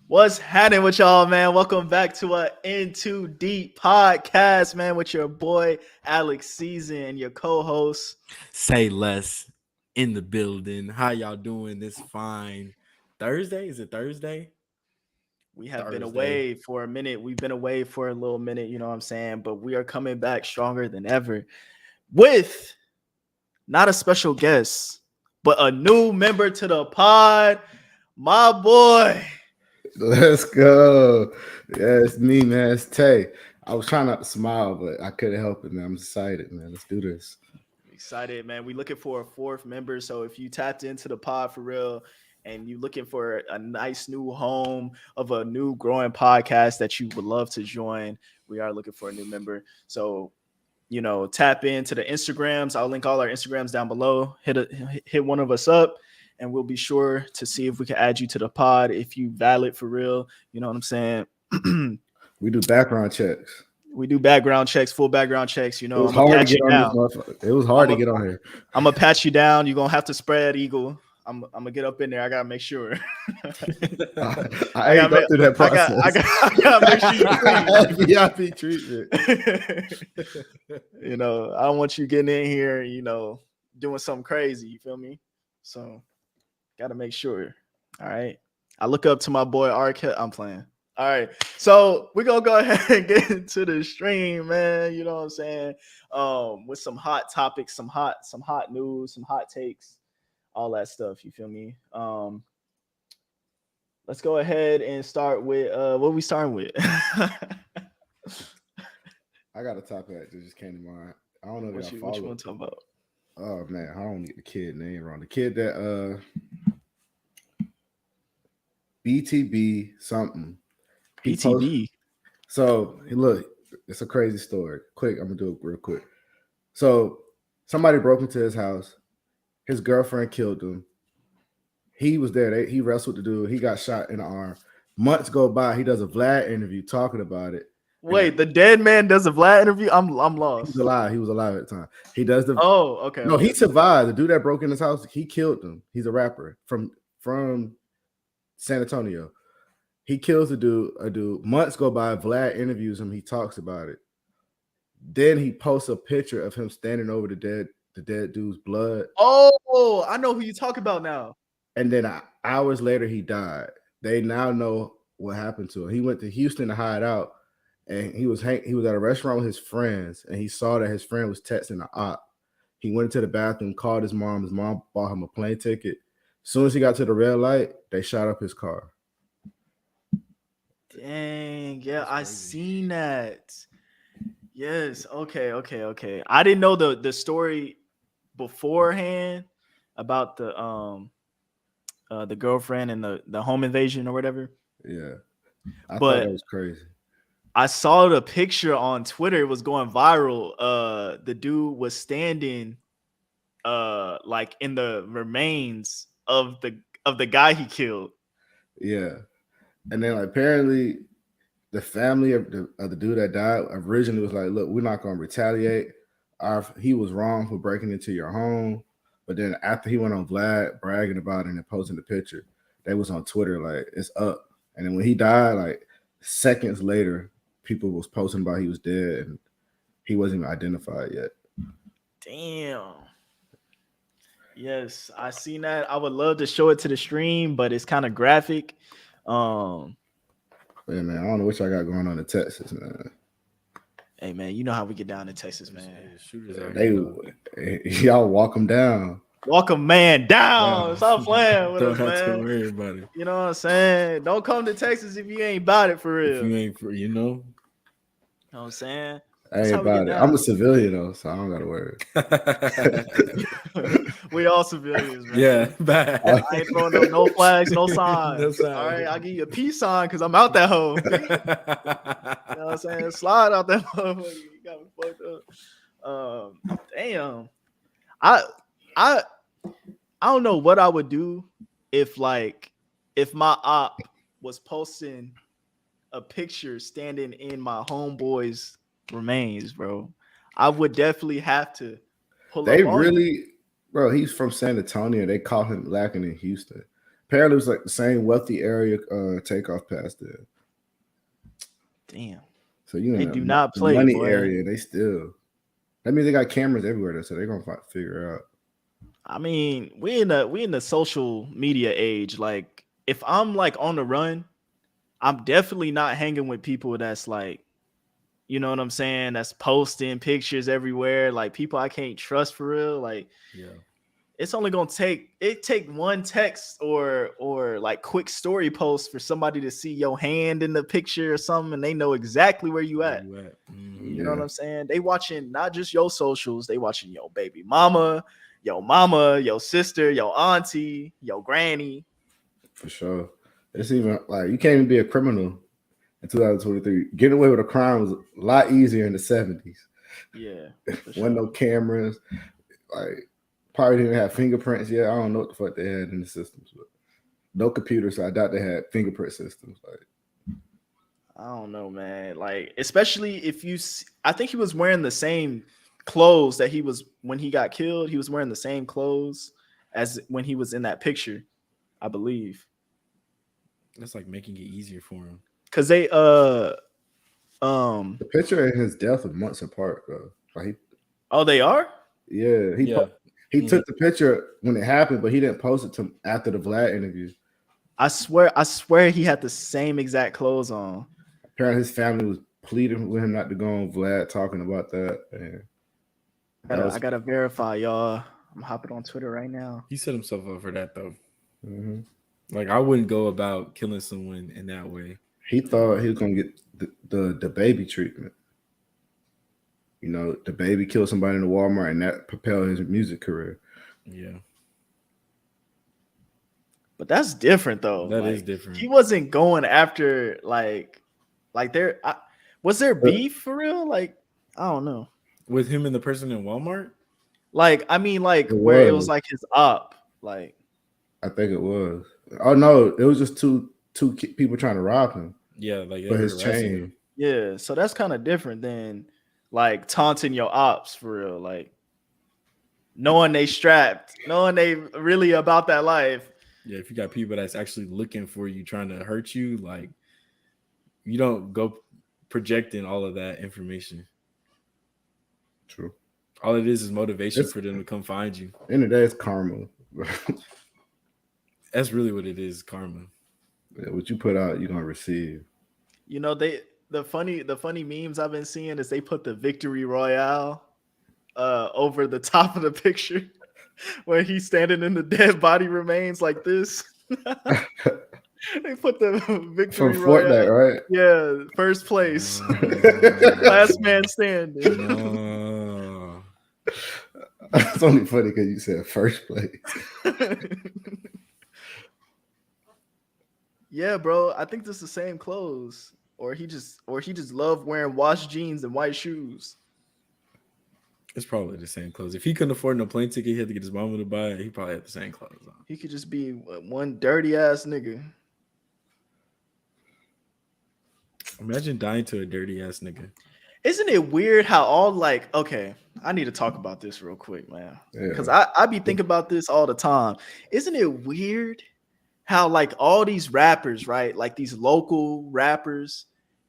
What's happening with y'all, man? Welcome back to a Into Deep podcast, man, with your boy Alex Season and your co-host. Say less in the building. How y'all doing this fine Thursday? Is it Thursday? We have been Thursday. away for a minute. We've been away for a little minute, you know what I'm saying? But we are coming back stronger than ever with not a special guest, but a new member to the pod, my boy. Let's go. Yeah, it's me, man. It's Tay. I was trying not to smile, but I couldn't help it, man. I'm excited, man. Let's do this. Excited, man. We looking for a fourth member. So if you tapped into the pod for real and you looking for a nice new home of a new growing podcast that you would love to join, we are looking for a new member. So, tap into the Instagrams. I'll link all our Instagrams down below. Hit one of us up and we'll be sure to see if we can add you to the pod if you valid for real. You know what I'm saying? We do background checks. We do background checks, full background checks. It was hard to get on this motherfucker. It was hard to get on here. I'm gonna pat you down. You're gonna have to spread eagle. I'm gonna get up in there. I gotta make sure. I ain't go through that process. I gotta make sure you VIP treatment. I don't want you getting in here, doing something crazy. You feel me? So, gotta make sure. All right. I look up to my boy Arquette. I'm playing. All right, so we're gonna go ahead and get into the stream, man. You know what I'm saying? With some hot topics, some hot news, some hot takes, all that stuff. You feel me? Let's go ahead and start with what we starting with. I got a topic that just came to mind. I don't know what you want to talk about. Oh man, I don't get the kid name wrong. The kid that BTB something. BTB. So look, it's a crazy story. Quick, I'm gonna do it real quick. So somebody broke into his house. His girlfriend killed him. He was there. He wrestled the dude. He got shot in the arm. Months go by. He does a Vlad interview talking about it. Wait, the dead man does a Vlad interview? I'm lost. He was alive. He was alive at the time. He does the. Oh, okay. No, he survived. The dude that broke in his house, he killed him. He's a rapper from San Antonio. He kills a dude. Months go by. Vlad interviews him. He talks about it. Then he posts a picture of him standing over the dead dude's blood. Oh, I know who you talk about now. And then hours later, he died. They now know what happened to him. He went to Houston to hide out, and he was at a restaurant with his friends, and he saw that his friend was texting an op. He went into the bathroom, called his mom. His mom bought him a plane ticket. As soon as he got to the red light, they shot up his car. Dang, yeah, I seen that. Yes, okay. I didn't know the story beforehand about the girlfriend and the home invasion or whatever. Yeah, I thought that was crazy. I saw the picture on Twitter. It was going viral. The dude was standing, like in the remains of the guy he killed. Yeah. And then apparently the family of the dude that died originally was like, look, we're not going to retaliate. He was wrong for breaking into your home. But then after he went on Vlad bragging about it and posting the picture, they was on Twitter like, it's up. And then when he died, like seconds later, people was posting about he was dead and he wasn't even identified yet. Damn. Yes, I seen that. I would love to show it to the stream, but it's kind of graphic. Yeah, man, I don't know what y'all got going on in Texas, man. Hey, man, you know how we get down in Texas, man. Y'all walk them down. Walk a man down. Stop playing with us, Don't have to man. worry about it. You know what I'm saying? Don't come to Texas if you ain't about it for real. If you ain't for, You know what I'm saying? I ain't about it. I'm a civilian though, so I don't gotta worry. We all civilians, man. Yeah, bad. I ain't throwing up no flags, no signs. No sign. All right, I'll give you a peace sign because I'm out that hole. You know what I'm saying? Slide out that hole. You got me fucked up. Damn. I don't know what I would do if my op was posting a picture standing in my homeboy's remains, bro. I would definitely have to pull They up on really, bro, he's from San Antonio. They call him lacking in Houston. Apparently, it was like the same wealthy area takeoff past there. Damn. So you They in do not the play, money boy. area, they still. That means they got cameras everywhere, though, so they're gonna figure out. I mean, we in the social media age. Like, if I'm like on the run, I'm definitely not hanging with people that's like, you know what I'm saying? That's posting pictures everywhere. Like people I can't trust for real. Like Yeah. it's only gonna take one text or like quick story post for somebody to see your hand in the picture or something, and they know exactly where you Where at. you at? You know what Yeah, I'm saying? They watching not just your socials, they watching your baby mama, your sister, your auntie, your granny. for sure. It's even like you can't even be a criminal in 2023. Getting away with a crime was a lot easier in the 70s. Yeah, for Wasn't no sure. cameras. Like probably didn't have fingerprints yet. I don't know what the fuck they had in the systems, but no computers. So I doubt they had fingerprint systems. Like I don't know, man. Like, especially if I think he was wearing the same clothes that he was when he got killed. He was wearing the same clothes as when he was in that picture, I believe. That's like making it easier for him. Cause they um the picture and his death are months apart, though. Like oh, they are? yeah, Yeah. he took the picture when it happened, but he didn't post it to after the Vlad interview. I swear he had the same exact clothes on. Apparently, his family was pleading with him not to go on Vlad talking about that. And that I was gotta verify, y'all. I'm hopping on Twitter right now. He set himself up for that though. mhm. Like I wouldn't go about killing someone in that way. He thought he was gonna get the baby treatment. You know, the baby killed somebody in the Walmart, and that propelled his music career. Yeah. But that's different though. That is Like different. he wasn't going after like there was there But beef for real? Like I don't know. With him and the person in Walmart? Like I mean like it where it was was, like his op. Like I think it was. Oh no, it was just two people trying to rob him Yeah, like they for were his harassing chain. him. yeah, so that's kind of different than like taunting your ops for real. Like knowing they strapped, knowing they really about that life. Yeah, if you got people that's actually looking for you, trying to hurt you, like you don't go projecting all of that information. True. All it is motivation It's for them to come find you. end of the day, it's karma. That's really what it is, karma. Yeah, what you put out, you're gonna receive. You know, the funny memes I've been seeing is they put the victory royale over the top of the picture where he's standing in the dead body remains like this. They put the From victory Fortnite, royale. right? Yeah, first place. Last man standing. No. It's only funny because you said first place. Yeah, bro. I think this is the same clothes. Or he just loved wearing washed jeans and white shoes. It's probably the same clothes. If he couldn't afford no plane ticket, he had to get his mama to buy it. He probably had the same clothes on. He could just be one dirty ass nigga. Imagine dying to a dirty ass nigga. Isn't it weird how all like, okay, I need to talk about this real quick, man. Because Yeah. I be thinking about this all the time. Isn't it weird how like all these rappers, right? Like these local rappers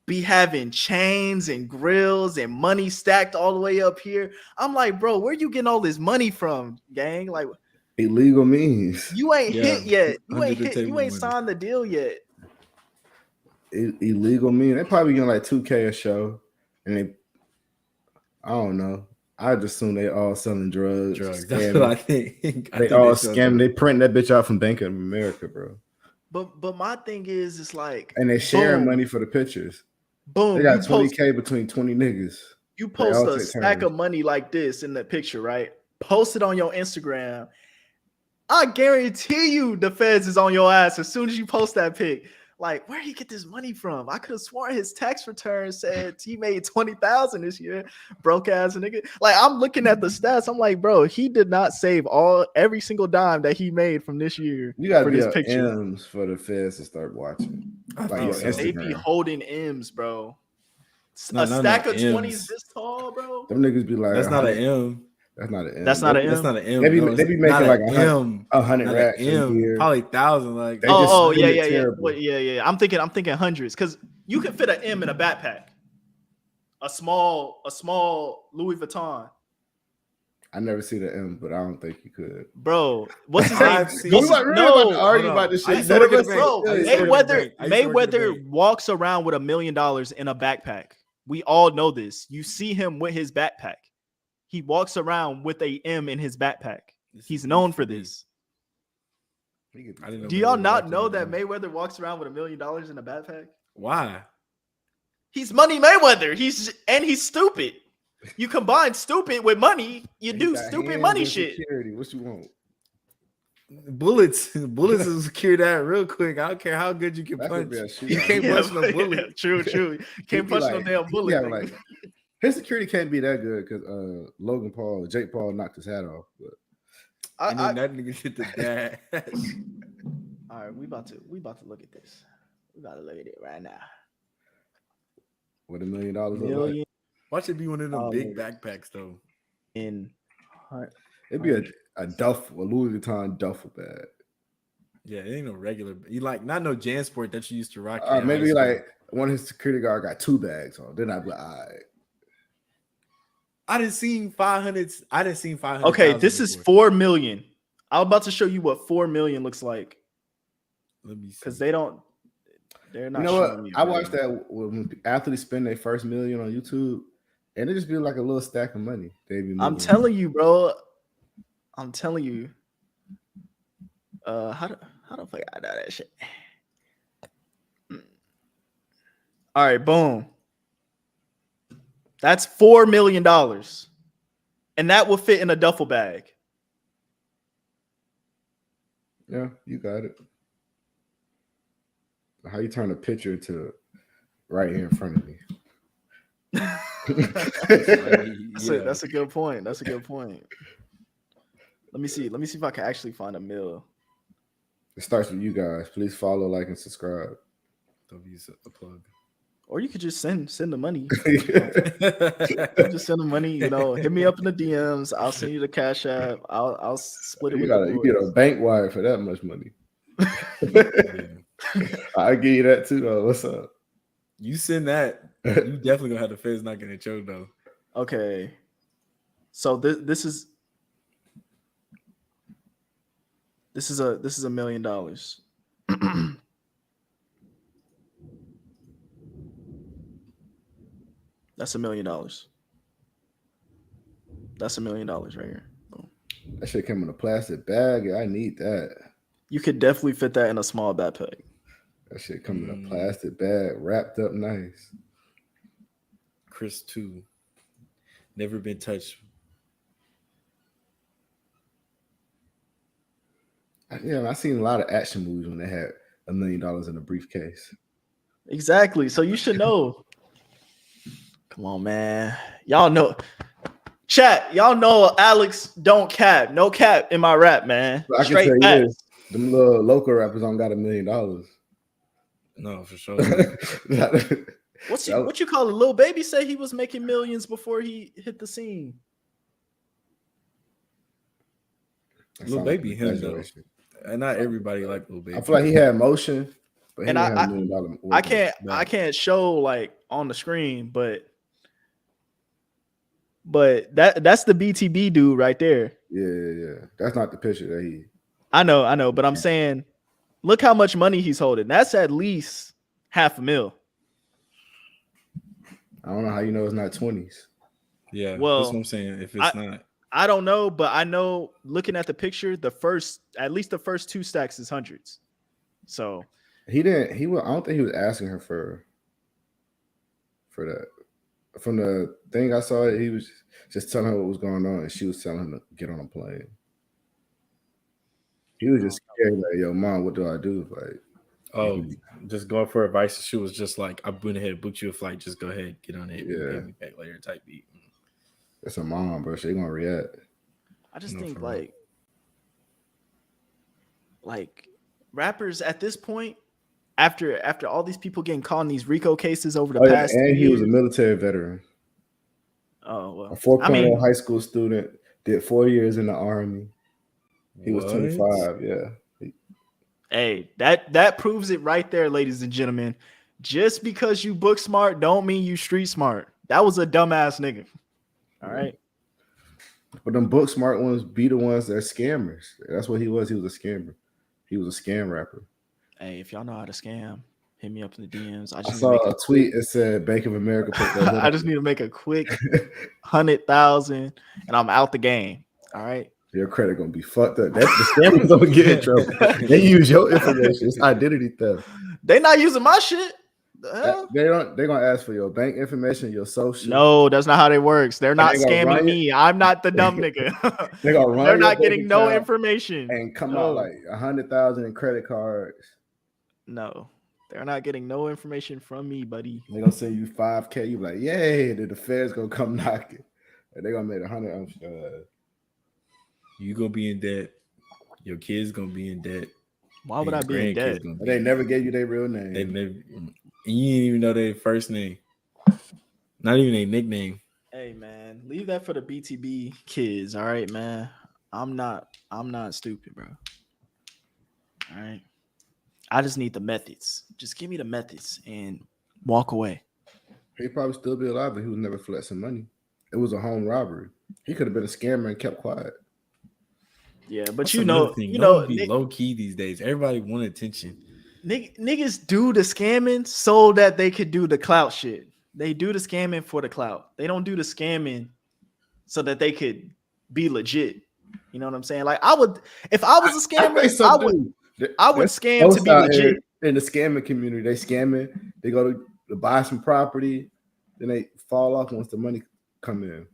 be having chains and grills and money stacked all the way up here. I'm like, bro, where you getting all this money from, gang? Like Illegal means you ain't Yeah, hit yet. You under ain't the hit, you table ain't money. signed the deal yet. illegal mean they probably getting like 2K a show, and they I don't know. I just assume they all selling drugs. Drugs. That's Scamming. what I think. They all scamming. They print that bitch out from Bank of America, bro. But my thing is, it's like, And they sharing boom, money for the pictures. boom. They got 20K between 20 niggas. You They post all a take stack turns. of money like this in the picture, right? Post it on your Instagram. I guarantee you the feds is on your ass as soon as you post that pic. Like, where did he get this money from? I could have sworn his tax return said he made 20,000 this year. Broke ass nigga. Like, I'm looking at the stats. I'm like, bro, he did not save every single dime that he made from this year You gotta for be this on picture. M's for the feds to start watching. I Like think your so. They be Instagram. holding M's, bro. No, A no, stack no, of 20s M's. this tall, bro. Them niggas be like, That's not an M. That's not an M. That's not an That's M. not an M. They be, No, they be it's making not like an M. 100 Not an racks a M. year. Probably 1,000. Like They just Oh, spend yeah, it yeah, yeah. terrible. Well, yeah. I'm thinking hundreds because you can fit an M in a backpack. A small Louis Vuitton. I never see the M, but I don't think you could. Bro, what's his name? I've seen- We about to No, argue hold on. about this I shit. used to None work of at us the see bank. bro, I used to work at the Mayweather bank. I used to work at the Mayweather bank. walks around with $1 million in a backpack. We all know this. You see him with his backpack. He walks around with a M in his backpack. He's known for this. I didn't know Do y'all Mayweather not walked know around that with M. Mayweather walks around with $1 million in a backpack? Why? He's Money Mayweather. He's stupid. You combine stupid with money, you He do got stupid hands money and shit. Security. What you want? Bullets will secure that real quick. I don't care how good you can That could punch. be a shootout. You can't Yeah, punch no bullet. True. Can't punch no damn bullet. Yeah, nigga. like his security can't be that good because Jake Paul knocked his hat off. But And then that nigga hit the dash. All right, we about to look at this. We about to look at it right now. what $1 million look like? Million Watch it be one of them big dollars backpacks though. in It'd be a duffel, a Louis Vuitton duffel bag. Yeah, it ain't no regular. You like not no JanSport that you used to rock. in high Maybe school. like one of his security guard got 2 bags on. Then I'd be like, all right. I didn't see 500s. I didn't see 500. Okay, this is 4 million. I'm about to show you what 4 million looks like Let me see. because they're not. You know showing what? me I really. watched that when athletes spend their first million on YouTube, and it just be like a little stack of money. They be I'm moving. telling you, bro. I'm telling you. How the fuck I know that shit? All right, boom. That's $4 million, and that will fit in a duffel bag. Yeah, you got it. How you turn a picture to right here in front of me? That's a good point. That's a good point. Let me see if I can actually find a mill. It starts with you guys. Please follow, like, and subscribe. Don't use a plug. Or you could just send the money. You Just send the money. You know, hit me up in the DMs. I'll send you the Cash App. I'll split it You with you get a the boys. bank wire for that much money. I give you that too, though. What's up? You send that, you definitely gonna have the feds knocking at your though. Okay, so this is $1 million. That's $1 million. That's $1 million right here. Boom. That shit came in a plastic bag. Yeah, I need that. You could definitely fit that in a small backpack. That shit come in a plastic bag, wrapped up nice. Chris 2. Never been touched. Yeah, I seen a lot of action movies when they had $1 million in a briefcase. Exactly. So you should know. Come on, man. Y'all know. Chat, y'all know Alex don't cap. No cap in my rap, man. I can Straight tell you facts. this, them little local rappers don't got $1 million. No, for sure. What you call it? Lil Baby said he was making millions before he hit the scene. Lil Baby, him though. And not everybody like Lil Baby. I feel like he had motion, but he And didn't have $1 million. I can't show like on the screen, but that's the BTB dude right there. Yeah. That's not the picture that he. I know, but I'm saying, look how much money he's holding. That's at least $500,000. I don't know how you know it's not 20s. Yeah, well, that's what I'm saying. If it's not, I don't know, but I know looking at the picture, at least the first 2 stacks is hundreds. So I don't think he was asking her for that. From the thing I saw, he was just telling her what was going on, and she was telling him to get on a plane. He was just scared, like, yo, mom, what do I do? Like, just going for advice. She was just like, I went ahead and booked you a flight. Just go ahead, get on it. Yeah. Get me back later type beat. That's a mom, bro. She gonna react. I just think like rappers at this point, after all these people getting caught in these RICO cases over the past, and he years, was a military veteran. Oh well, A 4.0 high school student. Did 4 years in the army. He was 25. Yeah. Hey, that proves it right there, ladies and gentlemen. Just because you book smart don't mean you street smart. That was a dumbass nigga. All right. But them book smart ones be the ones that are scammers. That's what he was. He was a scammer. He was a scam rapper. Hey, if y'all know how to scam, hit me up in the DMs. I saw a tweet. It said Bank of America put that. I just need to make a quick 100,000 and I'm out the game. All right. Your credit gonna be fucked up. That's the scammers gonna get in trouble. They use your information. It's identity theft. They not using my shit. They don't. They're gonna ask for your bank information, your social. No, that's not how it works. They're not scamming me. I'm not the dumb nigga. They're not getting no information and come out like 100,000 in credit cards. No, they're not getting no information from me, buddy. They gonna send you 5K. You be like, yay! Then the feds gonna come knocking. And they gonna make 100. You gonna be in debt. Your kids gonna be in debt. Why would I be in debt? They never gave you their real name. They never. And you didn't even know their first name. Not even a nickname. Hey man, leave that for the BTB kids. All right, man. I'm not stupid, bro. All right. I just need the methods. Just give me the methods and walk away. He'd probably still be alive, but he was never flexing money. It was a home robbery. He could have been a scammer and kept quiet. Yeah, but That's you know, be low key these days. Everybody want attention. Niggas do the scamming so that they could do the clout shit. They do the scamming for the clout. They don't do the scamming so that they could be legit. You know what I'm saying? Like I would, if I was a scammer, I would scam to be legit. In the scamming community, they scamming. They go to buy some property, then they fall off once the money come in.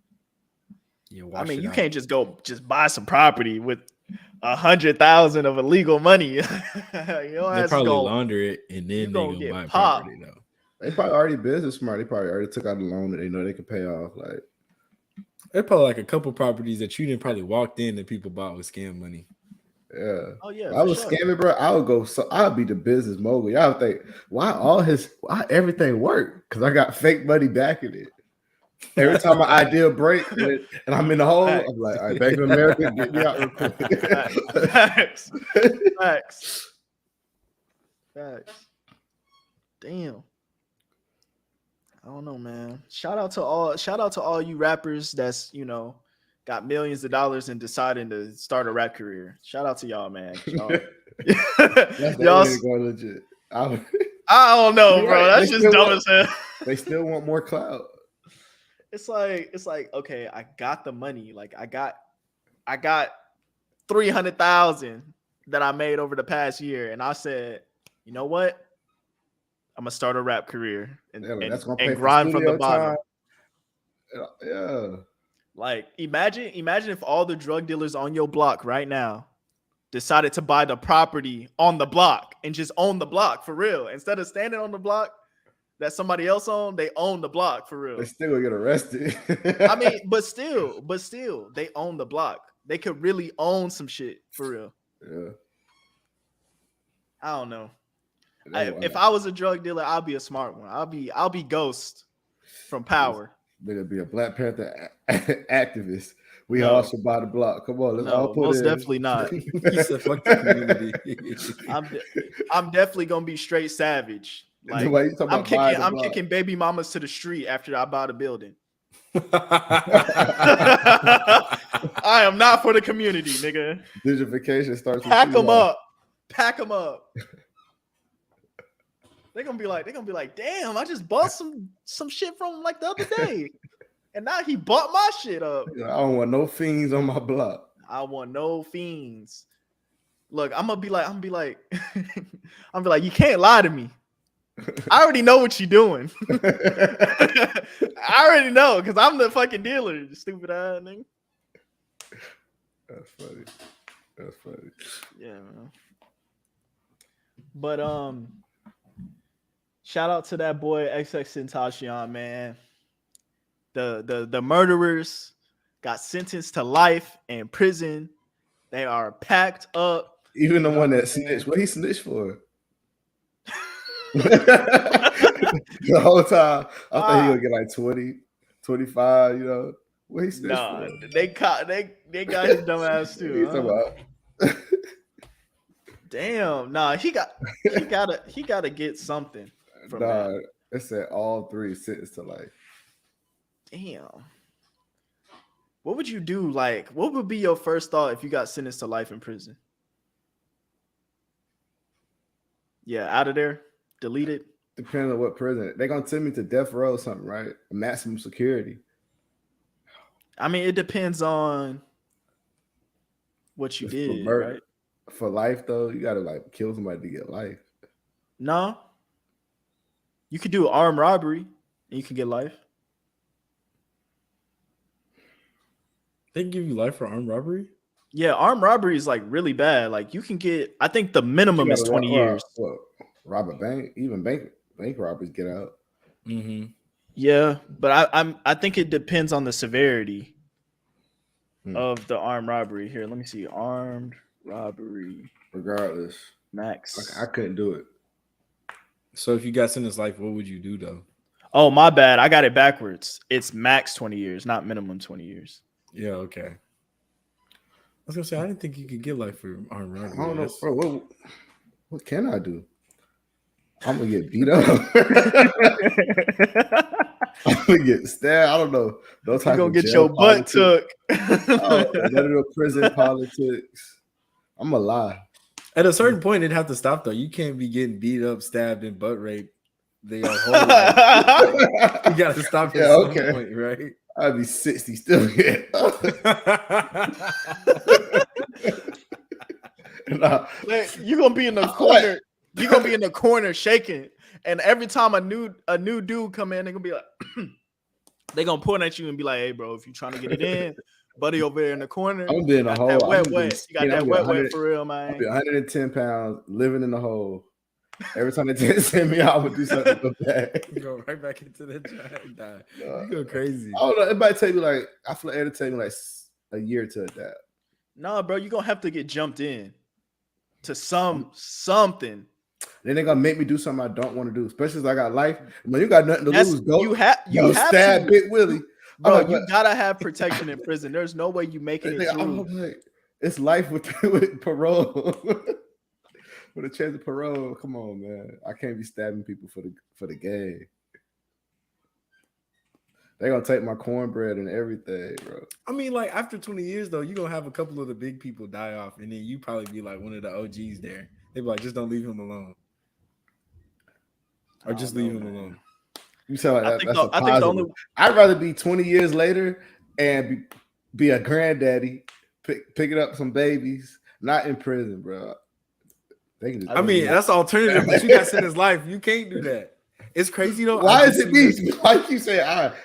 Yeah, I mean, you can't just go buy some property with 100,000 of illegal money. They probably launder it and then they go buy property though. They probably already business smart. They probably already took out a loan that they know they can pay off. Like there's probably like a couple properties that you didn't probably walked in that people bought with scam money. Yeah. Oh yeah. I was scamming, bro. I would go. So I'd be the business mogul. Y'all would think why everything work? Because I got fake money backing it. Every time my idea break and I'm in the hole, I'm like, all right, Bank of America, get me out real quick. Facts. Damn. I don't know, man. Shout out to all you rappers that's, got millions of dollars and deciding to start a rap career. Shout out to y'all, man. Y'all, y'all legit. I don't know, bro. That's just dumb as hell. They still want more clout. It's like, okay, I got the money. Like I got 300,000 that I made over the past year. And I said, you know what? I'm gonna start a rap career and grind from the bottom. Yeah. Like imagine if all the drug dealers on your block right now decided to buy the property on the block and just own the block for real. Instead of standing on the block that somebody else owned, they own the block for real. They still gonna get arrested. I mean, but still, they own the block. They could really own some shit for real. Yeah. I don't know. If I was a drug dealer, I'll be a smart one. I'll be Ghost from Power. They're gonna be a Black Panther activist. We all should buy the block. Come on, let's all put most in. Definitely not. He said, "Fuck the community." I'm definitely gonna be straight savage. Like I'm kicking baby mamas to the street after I buy the building. I am not for the community, nigga. Gentrification starts. Pack them up. They're gonna be like, damn, I just bought some shit from him like the other day. And now he bought my shit up. I don't want no fiends on my block. I want no fiends. Look, I'm gonna be like, you can't lie to me. I already know what you're doing. I already know because I'm the fucking dealer, you stupid ass nigga. That's funny. Yeah, man. But shout out to that boy XXXTentacion, man. The murderers got sentenced to life in prison. They are packed up. Even the one that snitched. What he snitched for? The whole time, I thought he would get like 20, 25, What he snitched Nah, for? they got his dumb ass too. He's talking Huh? about Damn, nah, he gotta get something from that. nah. It said all three sentenced to life. Damn. What would you do? Like, what would be your first thought if you got sentenced to life in prison? Yeah, out of there, delete it. Depending on what prison. They're gonna send me to death row or something, right? Maximum security. I mean, it depends on what you For did, murder. right? For life though, you gotta like kill somebody to get life. No, you could do armed robbery and you can get life. They give you life for armed robbery? Yeah, armed robbery is like really bad. Like you can get, I think the minimum is 20 years. Rob a bank, even bank robbers get out. Mm-hmm. Yeah, but I think it depends on the severity Hmm. of the armed robbery. Here, let me see. Armed robbery Regardless, max. I couldn't do it. So if you got sentenced life, what would you do though? Oh, my bad. I got it backwards. It's max 20 years, not minimum 20 years. Yeah, okay. I was gonna say I didn't think you could get life for armed robbery. I don't know, That's- bro. What can I do? I'm gonna get beat up. I'm gonna get stabbed. I don't know. Those You're gonna get your butt took. Prison politics. I'm a lie. At a certain point, it'd have to stop though. You can't be getting beat up, stabbed, and butt raped. They are whole life. You gotta stop at some point, right? I'd be 60 still. Nah. You're gonna be in the corner. You're gonna be in the corner shaking, and every time a new dude come in, they're gonna be like, they're gonna point at you and be like, "Hey, bro, if you trying to get it in, buddy over there in the corner, I'm gonna be in a hole. Wet. You got that wet for real, man. I'll be 110 pounds, living in the hole. Every time they send me out, I'm gonna do something to go back. Go right back into the job. You go crazy. I don't know. It might take me like, I feel like it'll take me like a year to adapt. No, bro, you're gonna have to get jumped in to something. Then they're gonna make me do something I don't want to do, especially as I got life. When you got nothing to lose, go. You have stab to. Big Willie. Bro, you gotta have protection in prison. There's no way you making it through. Like, it's life with parole. With a chance of parole. Come on, man. I can't be stabbing people for the game. They're gonna take my cornbread and everything, bro. I mean, like after 20 years though, you're gonna have a couple of the big people die off, and then you probably be like one of the OGs there. They be like, just don't leave him alone. Or just leave him alone. You sound like that's a positive. I think the only I'd rather be 20 years later and be a granddaddy, picking up some babies, not in prison, bro. I mean, that's the alternative, but you got sentenced life. You can't do that. It's crazy though. Why is it me? Why you say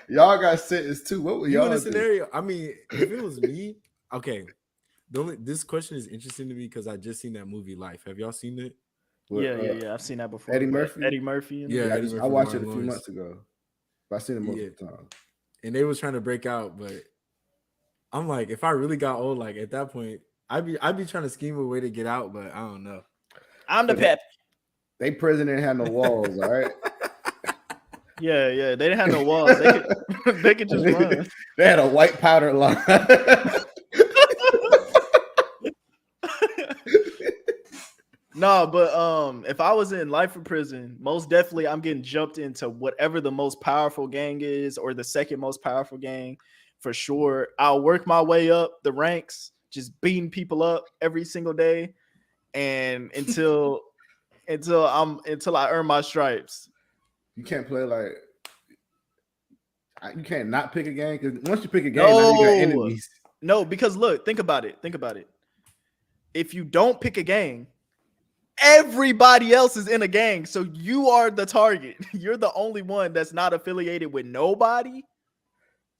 y'all got sentenced too? What would y'all in a do? scenario? I mean, if it was me, okay. This question is interesting to me because I just seen that movie Life. Have y'all seen it? Yeah. I've seen that before. Eddie Murphy. Yeah, I watched it a few months ago. But I've seen it multiple times. And they was trying to break out, but I'm like, if I really got old, like at that point, I'd be trying to scheme a way to get out, but I don't know. I'm the pep. They prison didn't have no walls, all right? Yeah. They didn't have no walls. They could just run. They had a white powder line. No, but if I was in life in prison, most definitely I'm getting jumped into whatever the most powerful gang is, or the second most powerful gang, for sure. I'll work my way up the ranks, just beating people up every single day, and until I earn my stripes. You can't play like you can't not pick a gang, because once you pick a gang, now you got enemies. No, because look, think about it. If you don't pick a gang, everybody else is in a gang, so you are the target. You're the only one that's not affiliated with nobody.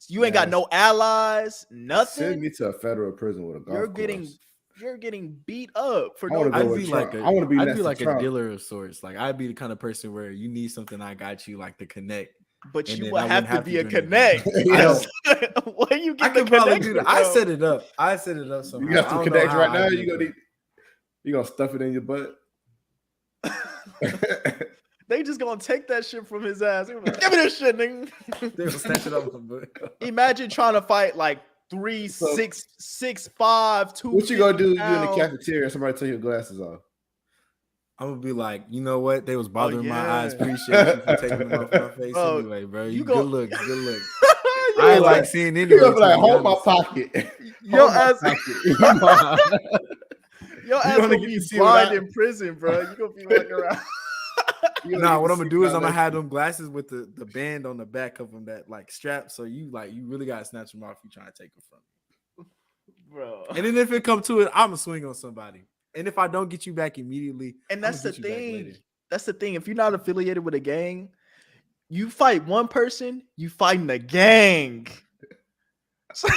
You ain't got no allies, nothing. Send me to a federal prison with a golf course. You're getting beat up for no. I'd be like a dealer of sorts. Like I'd be the kind of person where you need something, I got you, like to connect. But you would have to be a connect. What are you getting? I could probably do that. I set it up somehow. You got some connects right now. You gonna stuff it in your butt. They just gonna take that shit from his ass. He was like, give me this shit, nigga. They will snatch it up. Imagine trying to fight like 3'6", 6'5", 2. What you gonna do? You in the cafeteria? Somebody take your glasses off. I'm gonna be like, you know what? They was bothering my eyes. Appreciate you for taking them off my face anyway, bro. You good look. I ain't like seeing anyway. You're like, hold my pocket. Your ass gonna be blind in prison, bro. You gonna be looking around. Nah, what I'm gonna do is I'm gonna have them glasses with the band on the back of them that like strap. So you really gotta snatch them off. You trying to take them from me, bro. And then if it comes to it, I'm gonna swing on somebody. And if I don't get you back immediately, and that's the thing. That's the thing. If you're not affiliated with a gang, you fight one person, you fighting a gang. So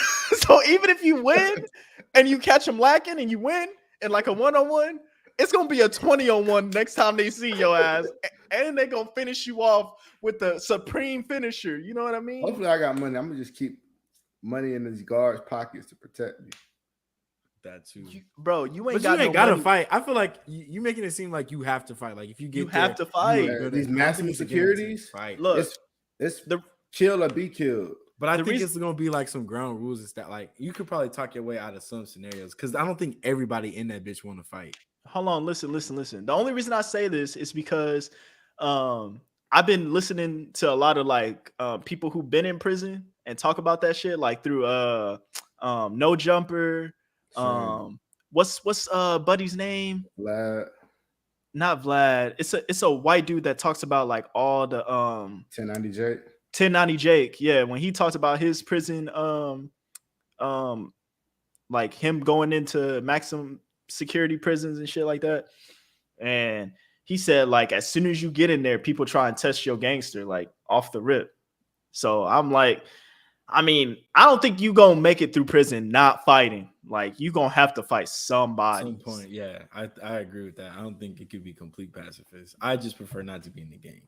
even if you win and you catch them lacking and you win in like a 1-on-1, it's gonna be a 20-on-1 next time they see your ass, and they're gonna finish you off with the supreme finisher. You know what I mean? Hopefully, I got money. I'm gonna just keep money in these guards' pockets to protect me. That too, bro. You ain't gotta fight. I feel like you making it seem like you have to fight. Like if you get you have to fight. These maximum securities. Fight. Look, it's the kill or be killed. But I think it's gonna be like some ground rules and stuff. Like you could probably talk your way out of some scenarios because I don't think everybody in that bitch want to fight. Hold on, listen. The only reason I say this is because I've been listening to a lot of like people who've been in prison and talk about that shit, like through No Jumper. What's buddy's name? Vlad. Not Vlad. It's a white dude that talks about like all the 1090 Jake. 1090 Jake. Yeah, when he talks about his prison like him going into maximum security prisons and shit like that. And he said like as soon as you get in there, people try and test your gangster like off the rip. So I'm like, I mean, I don't think you gonna make it through prison not fighting. Like you gonna have to fight somebody. At some point, yeah, I agree with that. I don't think it could be complete pacifist. I just prefer not to be in the game.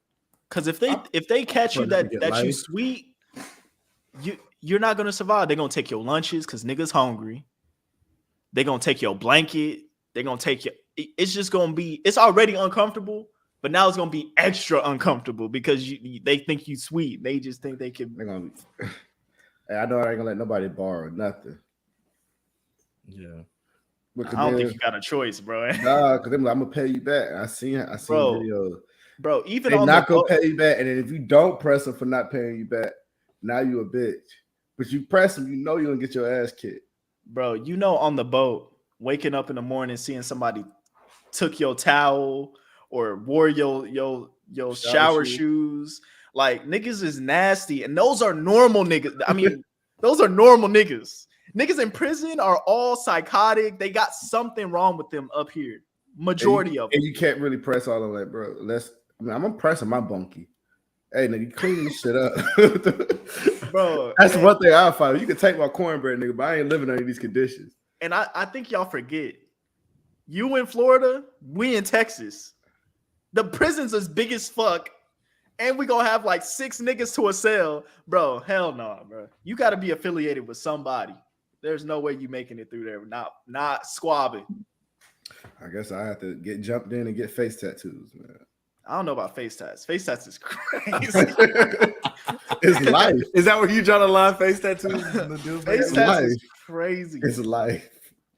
Because if they catch you that you sweet, you're not gonna survive. They're gonna take your lunches because niggas hungry. They're gonna take your blanket. They're gonna take your. It's just gonna be. It's already uncomfortable, but now it's gonna be extra uncomfortable because they think you sweet. They just think they can. They're gonna be. Hey, I know I ain't gonna let nobody borrow nothing. Yeah, I don't think you got a choice, bro. Nah, because I'm gonna pay you back. I seen videos. Bro, even they on not gonna pay you back, and then if you don't press them for not paying you back, now you a bitch. But you press them, you know you're gonna get your ass kicked. Bro, you know on the boat, waking up in the morning, seeing somebody took your towel or wore your shower shoes. Like niggas is nasty, and those are normal niggas. I mean, those are normal niggas. Niggas in prison are all psychotic. They got something wrong with them up here. Majority of them. And you can't really press all of that, bro. I'm gonna press on my bunkie. Hey, nigga, clean this shit up. Bro, that's one thing I'll fight. You can take my cornbread, nigga, but I ain't living under these conditions. And I think y'all forget. You in Florida, we in Texas. The prison's as big as fuck. And we gonna have like 6 niggas to a cell. Bro, hell no, bro. You gotta be affiliated with somebody. There's no way you making it through there. Not squabbing. I guess I have to get jumped in and get face tattoos, man. I don't know about face tats. Face tats is crazy. It's life. Is that where you draw the line? Face tattoos? Face tats is crazy. It's life.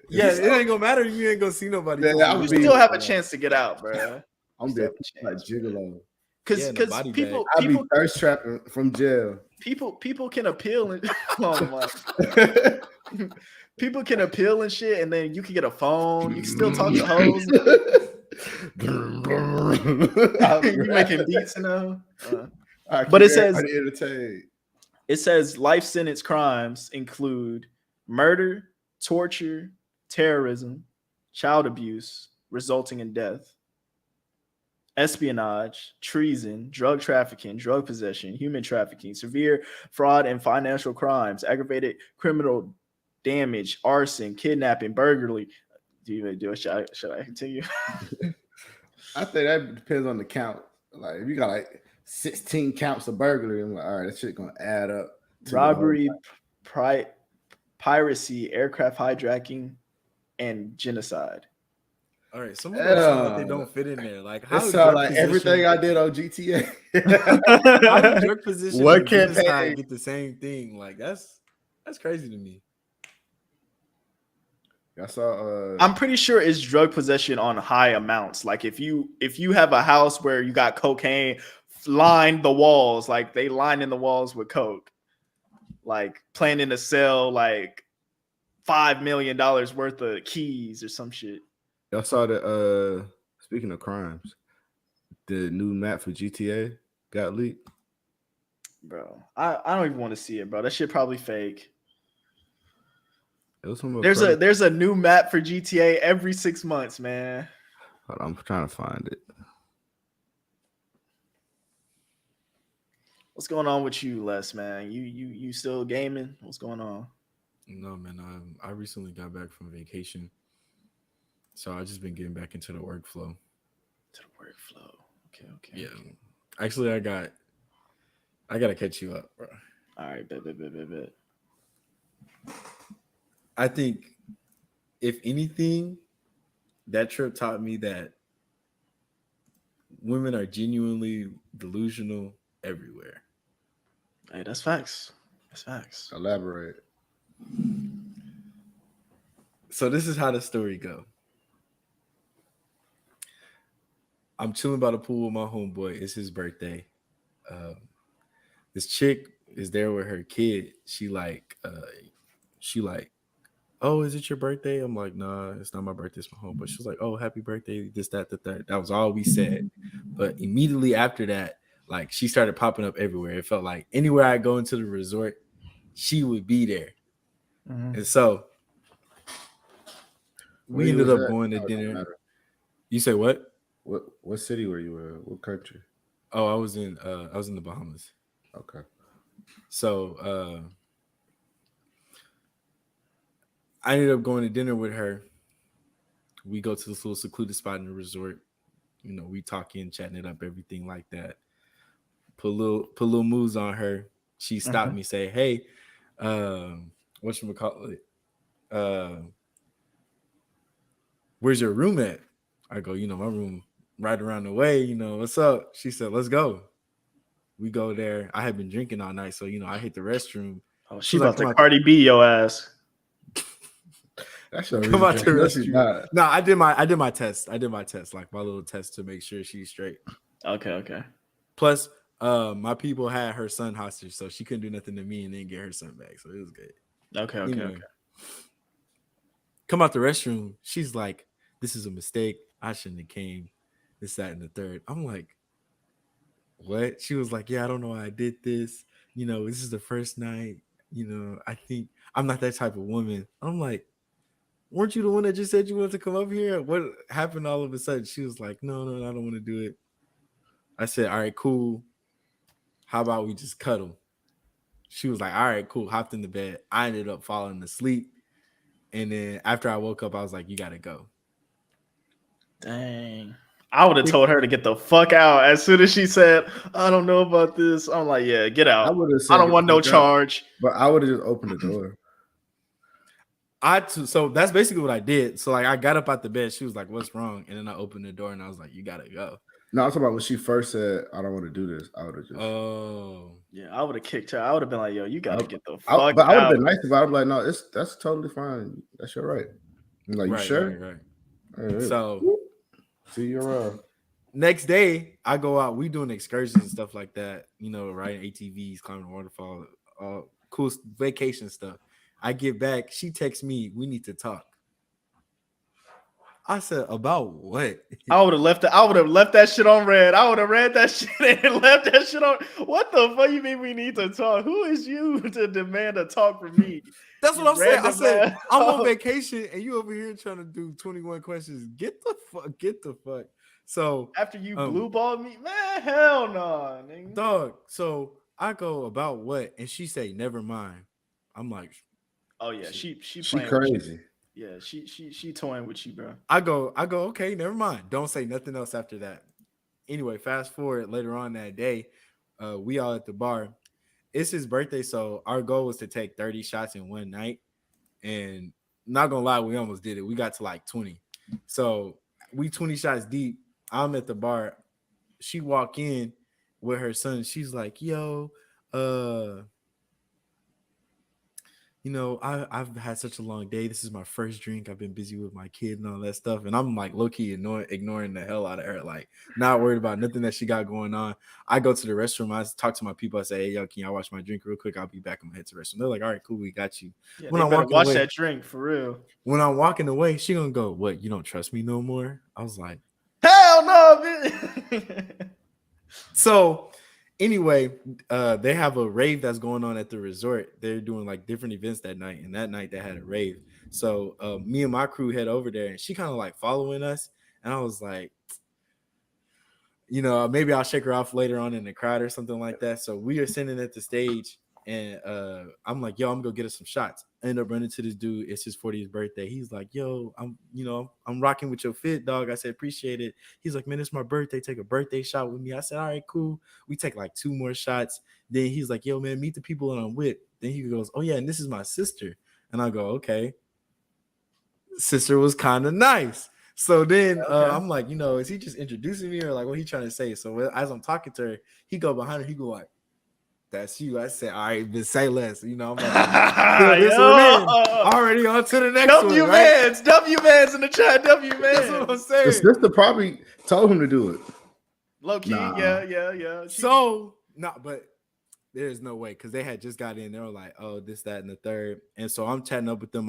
Yeah, it ain't gonna matter. You ain't gonna see nobody. Yeah, you still have a chance to get out, bro. I'm dead like gigolo. Because people I'll be thirst trapping from jail. People can appeal and oh my. People can appeal and shit, and then you can get a phone. You can still talk to hoes. You making beats now. But it says life sentence crimes include murder, torture, terrorism, child abuse resulting in death, espionage, treason, drug trafficking, drug possession, human trafficking, severe fraud and financial crimes, aggravated criminal damage, arson, kidnapping, burglary. Do you even do it? Should I continue? I think that depends on the count. Like if you got like 16 counts of burglary, I'm like, all right, that shit gonna add up. Robbery, piracy, aircraft hijacking, and genocide. All right, some of those sound like they don't fit in there. Like, That how sound drug like position? everything I did on GTA. How do drug position What and genocide campaign? get the same thing? Like, that's crazy to me. I saw. I'm pretty sure it's drug possession on high amounts. Like if you have a house where you got cocaine lined the walls, like they line in the walls with coke, like planning to sell like $5 million worth of keys or some shit. I saw the. Speaking of crimes, the new map for GTA got leaked. Bro, I don't even want to see it, bro. That shit probably fake. It was some There's a new map for GTA every 6 months, man. Hold on, I'm trying to find it. What's going on with you, Les, man? You still gaming? What's going on? No, man. I recently got back from vacation, so I just been getting back into the workflow. To the workflow. Okay. Yeah. Actually, I gotta catch you up, bro. All right, bet. I think, if anything, that trip taught me that women are genuinely delusional everywhere. Hey, that's facts. That's facts. Elaborate. So this is how the story go. I'm chilling by the pool with my homeboy. It's his birthday. This chick is there with her kid. She like, oh, is it your birthday? I'm like, nah, it's not my birthday. It's my home. But she was like, oh, happy birthday. This, that, the third. That was all we said. But immediately after that, like, she started popping up everywhere. It felt like anywhere I go into the resort, she would be there. Mm-hmm. And so we ended up going to No, dinner. You say what? What city were you in? What country? Oh, I was in the Bahamas. Okay. So I ended up going to dinner with her. We go to this little secluded spot in the resort. You know, we talking, chatting it up, everything like that. Put little moves on her. She stopped me, say, "Hey, whatchamacallit? Where's your room at?" I go, my room right around the way. What's up? She said, "Let's go." We go there. I had been drinking all night, so I hit the restroom. Oh, she about to Cardi B your ass. That's your come out the restroom. restroom. No, I did my test. I did my test, like my little test to make sure she's straight. Okay. Plus, my people had her son hostage, so she couldn't do nothing to me and then get her son back. So it was good. Okay. Come out the restroom. She's like, "This is a mistake. I shouldn't have came. This, that, and the third." I'm like, "What?" She was like, "Yeah, I don't know why I did this. This is the first night. I think I'm not that type of woman." I'm like, "Weren't you the one that just said you wanted to come up here? What happened all of a sudden?" She was like, No, I don't want to do it. I said, "All right, cool. How about we just cuddle?" She was like, "All right, cool." Hopped in the bed. I ended up falling asleep. And then after I woke up, I was like, "You got to go." Dang. I would have told her to get the fuck out as soon as she said, "I don't know about this." I'm like, "Yeah, get out. I don't want no charge." But I would have just opened the door. So that's basically what I did. So like I got up out the bed. She was like, "What's wrong?" And then I opened the door and I was like, "You got to go." No, I'm talking about when she first said, "I don't want to do this." I would have just. Oh. Yeah, I would have kicked her. I would have been like, "Yo, you got to get the fuck but out." I would have been nice about it. Like, no, that's totally fine. That's your right. I'm like, you sure? Right. So see you around. Next day, I go out. We doing excursions and stuff like that. Riding ATVs, climbing the waterfall, cool vacation stuff. I get back. She texts me, "We need to talk." I said, "About what?" I would have left that shit on red. I would have read that shit and left that shit on. What the fuck you mean we need to talk? Who is you to demand a talk from me? That's what I'm saying. I said, I'm on vacation and you over here trying to do 21 questions. Get the fuck. So after you blue balled me, man, hell no, nigga. Dog. So I go, "About what?" And she say, "Never mind." I'm like, "Oh yeah, she crazy." Yeah, she toying with you, bro. I go, "Okay, never mind. Don't say nothing else after that." Anyway, fast forward later on that day, we all at the bar. It's his birthday, so our goal was to take 30 shots in one night. And not gonna lie, we almost did it. We got to like 20. So We 20 shots deep. I'm at the bar. She walk in with her son. She's like, "Yo, uh, I've had such a long day. This is my first drink. I've been busy with my kid and all that stuff." And I'm like low key ignoring the hell out of her, like not worried about nothing that she got going on. I go to the restroom. I talk to my people. I say, "Hey, yo, can y'all watch my drink real quick? I'll be back. I'm gonna head to the restroom." They're like, "All right, cool, we got you." Yeah, When they I'm better walking watch away, that drink for real. she gonna go, "What? You don't trust me no more?" I was like, Hell no, man. so anyway, they have a rave that's going on at the resort. They're doing like different events that night, and that night they had a rave. So me and my crew head over there, and she kind of like following us, and I was like, maybe I'll shake her off later on in the crowd or something like that. So we are sitting at the stage, and I'm like, "Yo, I'm gonna get us some shots." I end up running to this dude. It's his 40th birthday. He's like, "Yo, I'm rocking with your fit, dog." I said, "Appreciate it." He's like, "Man, it's my birthday. Take a birthday shot with me." I said, "All right, cool." We take like two more shots. Then he's like, "Yo, man, meet the people that I'm with." Then he goes, "Oh yeah, and this is my sister." And I go, "Okay." Sister was kind of nice. So then Okay. I'm like, is he just introducing me or like what he trying to say? So as I'm talking to her, he go behind her, he go like, "That's you." I said, "All right, then say less." I'm about to fill this one in. Yo, Already on to the next one, W right? Mans, W Mans in the chat, W That's what I'm Mans. The saying. sister probably told him to do it. Low key, Nah. yeah. So, but there's no way because they had just got in. They were like, "Oh, this, that, and the third." And so I'm chatting up with them.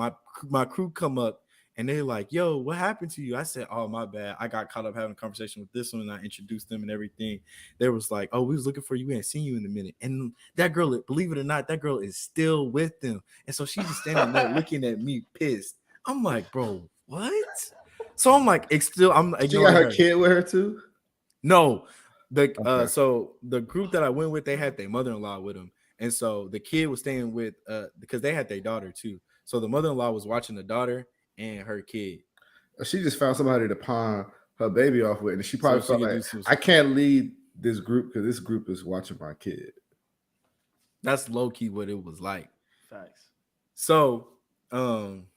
My crew come up and they're like, "Yo, what happened to you?" I said, "Oh, my bad. I got caught up having a conversation with this one, and I introduced them and everything." They was like, "Oh, we was looking for you. We ain't seen you in a minute." And that girl, believe it or not, that girl is still with them. And so she's just standing there looking at me, pissed. I'm like, "Bro, what?" So I'm like, I'm She got ignoring her her. kid with her too. No, Okay. so the group that I went with, they had their mother-in-law with them, and so the kid was staying with because they had their daughter too. So the mother-in-law was watching the daughter and her kid, She just found somebody to pawn her baby off with, and she so probably she felt could like do some. I can't lead this group because this group is watching my kid. That's low key what it was like. Facts. So um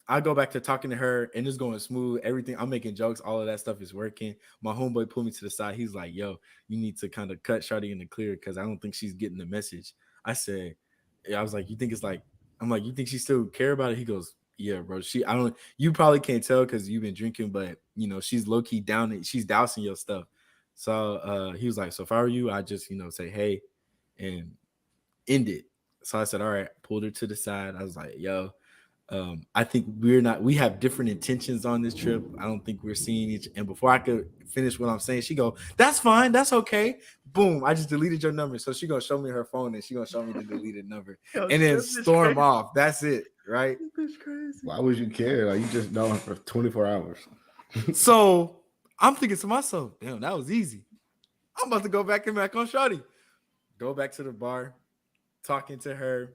I go back to talking to her and it's going smooth. Everything I'm making jokes, all of that stuff is working. My homeboy pulled me to the side. He's like, "Yo, you need to kind of cut Shawty in the clear because I don't think she's getting the message." I said, yeah, I was like, "You think it's like?" I'm like, "You think she still care about it?" He goes, "Yeah, bro. I don't. You probably can't tell because you've been drinking, but she's low key down. She's dousing your stuff." So he was like, "So if I were you, I just say hey and end it." So I said, "All right." Pulled her to the side. I was like, "Yo." I think we have different intentions on this trip. I don't think we're seeing each. And before I could finish what I'm saying, she go, "That's fine. That's okay." Boom. I just deleted your number. So she gonna show me her phone and she gonna show me the deleted number Yo, and then this bitch storm crazy. off. That's it. Right. This bitch crazy. Why would you care? Like you just know her for 24 hours. So I'm thinking to myself, damn, that was easy. I'm about to go back and back on Shawty. Go back to the bar, talking to her,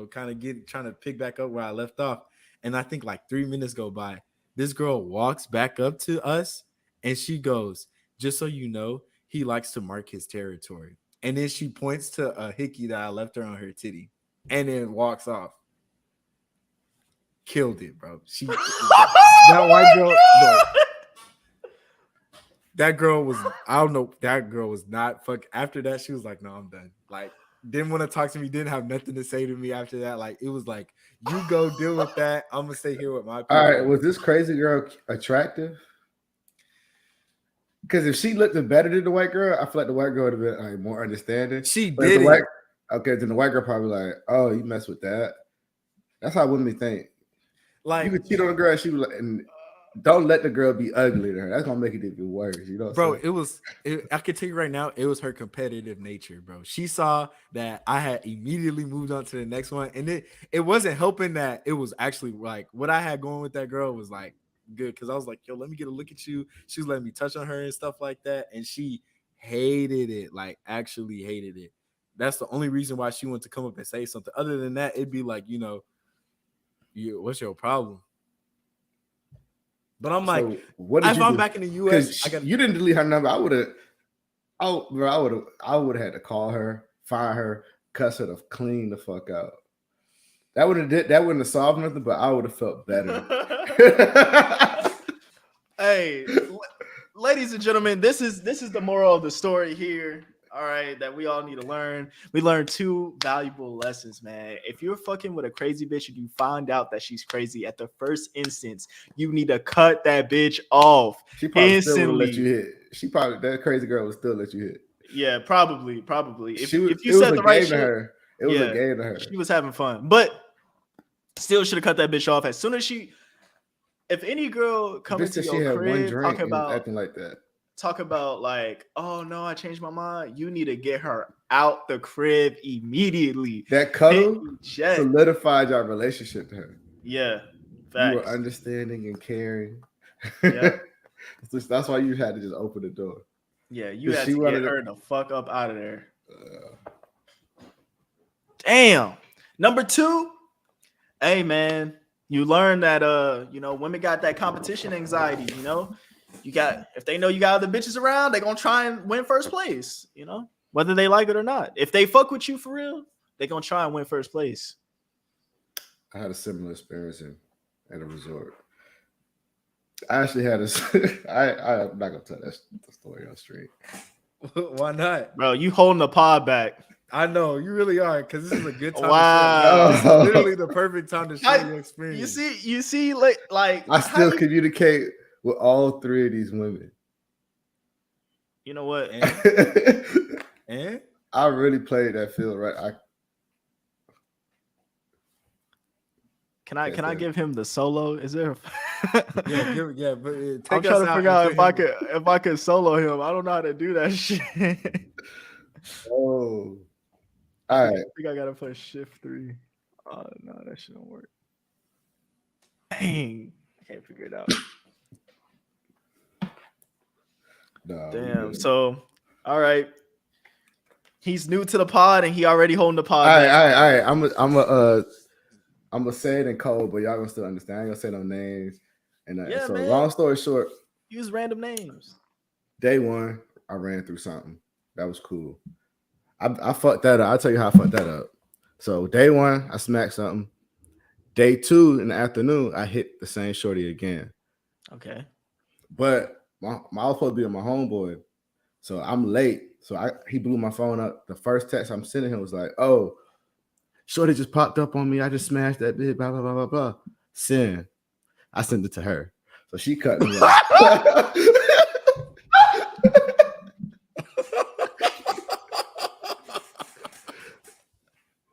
kind of trying to pick back up where I left off. And I think like 3 minutes go by. This girl walks back up to us and she goes, "Just so you know, he likes to mark his territory." And then she points to a hickey that I left her on her titty and then walks off. Killed it, bro. That Oh white my girl, bro. god! That girl was, I don't know, that girl was not fuck. After that, she was like, "No, I'm done." Like, didn't want to talk to me, didn't have nothing to say to me after that. Like, it was like, "You go deal with that. I'm gonna stay here with my All right, people." was this crazy girl attractive? Because if she looked better than the white girl, I feel like the white girl would have been like more understanding. She But if the white, didn't. okay, then the white girl probably like, "Oh, you mess with that." That's how women think. You Like, could cheat on a girl, and she was like, and don't let the girl be ugly to her. That's gonna make it even worse. You know what bro, I'm I can tell you right now, it was her competitive nature, bro. She saw that I had immediately moved on to the next one, and it wasn't helping that it was actually like what I had going with that girl was like good because I was like, "Yo, let me get a look at you." She was letting me touch on her and stuff like that, and she hated it, like actually hated it. That's the only reason why she wanted to come up and say something. Other than that, it'd be like, what's your problem? But I'm like, saying? So what did if you I'm do? back in the US, I Because got you didn't delete her number. I would have. Oh, bro, I would have had to call her, find her, cuss her to clean the fuck out. That wouldn't have solved nothing, but I would have felt better. Hey, ladies and gentlemen, this is the moral of the story here. All right, that we all need to learn. We learned two valuable lessons, man. If you're fucking with a crazy bitch and you find out that she's crazy at the first instance, you need to cut that bitch off She probably still would have let you instantly. hit. She probably that crazy girl would still let you hit. Yeah, probably. She was. If you It was said a the right game to shit, her. It was a yeah, game to her. she was having fun, but still should have cut that bitch off as soon as she. If any girl The come bitch into said she your had one crib drink and was acting like that. talk about like, oh no, I changed my mind. You need to get her out the crib immediately. That Hit cuddle eject. solidified your relationship to her. Yeah, You were facts. understanding and caring. Yep. That's why you had to just open the door. Yeah, you Because had she to get wanted her the fuck up out of there. uh, Damn. Number two, hey man, you learn that women got that competition anxiety, You got if they know you got other bitches around, they gonna try and win first place, whether they like it or not. If they fuck with you for real, they gonna try and win first place. I had a similar experience at a resort. I actually had a. I'm not gonna tell that the story on street. Why not? Bro, you holding the pod back. I know you really are, because this is a good time. Wow. To share. This is literally the perfect time to share your You experience. see, like I how still you, communicate with all three of these women. you know what? And I really played that field right. Can I give him the solo? Is there? but take I'm us trying to out figure and out put if I could solo him. I don't know how to do that shit. Oh, all I right. think I gotta push shift 3. Oh no, that shit don't work. Dang, I can't figure it out. No, Damn. So, all right, he's new to the pod and he already holding the pod. all right, back. all right, all right. I'm gonna say it in code, but y'all gonna still understand. I ain't gonna say no names. And Yeah, so, man. long story short, Use random names. day one, I ran through something that was cool. I fucked that up. I'll tell you how I fucked that up. So day one, I smacked something. Day two in the afternoon, I hit the same shorty again. Okay. But I was supposed to be with my homeboy, so I'm late. So he blew my phone up. The first text I'm sending him was like, "Oh, shorty just popped up on me. I just smashed that bitch. Blah blah blah blah blah." Send. I sent it to her, so she cut me off.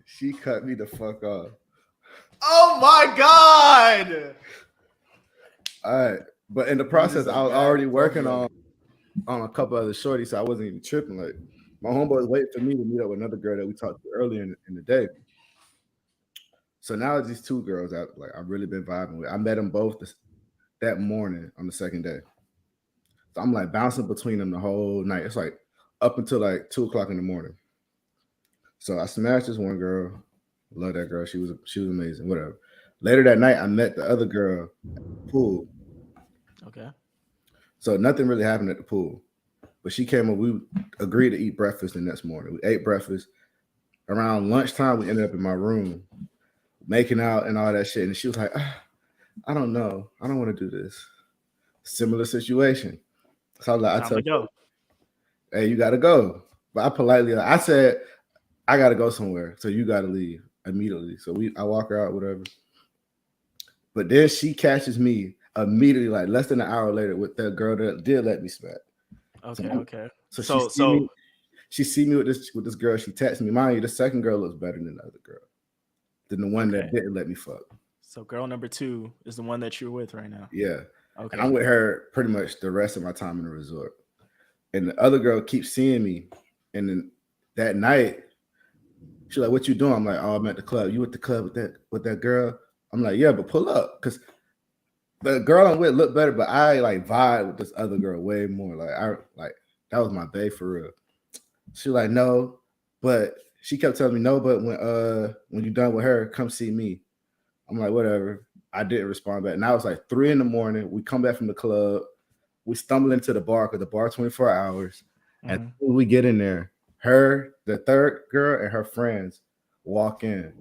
She cut me the fuck off. Oh my god! All right, but in the process, I was already working on a couple other shorties, so I wasn't even tripping. Like my homeboy was waiting for me to meet up with another girl that we talked to earlier in the day. So now it's these two girls I've really been vibing with. I met them both that morning on the second day. So I'm like bouncing between them the whole night. It's like up until like 2 o'clock in the morning. So I smashed this one girl. Love that girl. She was amazing. Whatever. Later that night, I met the other girl at the pool. Okay. So nothing really happened at the pool. But she came up. We agreed to eat breakfast the next morning. We ate breakfast. Around lunchtime, we ended up in my room, making out and all that shit. And she was like, I don't know. I don't want to do this. Similar situation. So I was like, I told her, hey, you got to go. But I politely, I said, I got to go somewhere. So you got to leave immediately. So I walk her out, whatever. But then she catches me immediately, like less than an hour later, with that girl that did let me smack. Okay. So she see me with this girl. She texts me. Mind you, the second girl looks better than the other girl, than the one that didn't let me fuck. So girl number 2 is the one that you're with right now. Yeah. Okay. And I'm with her pretty much the rest of my time in the resort. And the other girl keeps seeing me. And then that night, she's like, "What you doing?" I'm like, "Oh, I'm at the club." "You at the club with that girl?" I'm like, "Yeah, but pull up." Because the girl I'm with looked better, but I like vibe with this other girl way more. Like that was my bae for real. She like, "No," but she kept telling me no, but when you're done with her, come see me. I'm like, whatever. I didn't respond back. Now it's like 3 a.m. We come back from the club. We stumble into the bar because the bar 24 hours. And when we get in there, her, the third girl, and her friends walk in.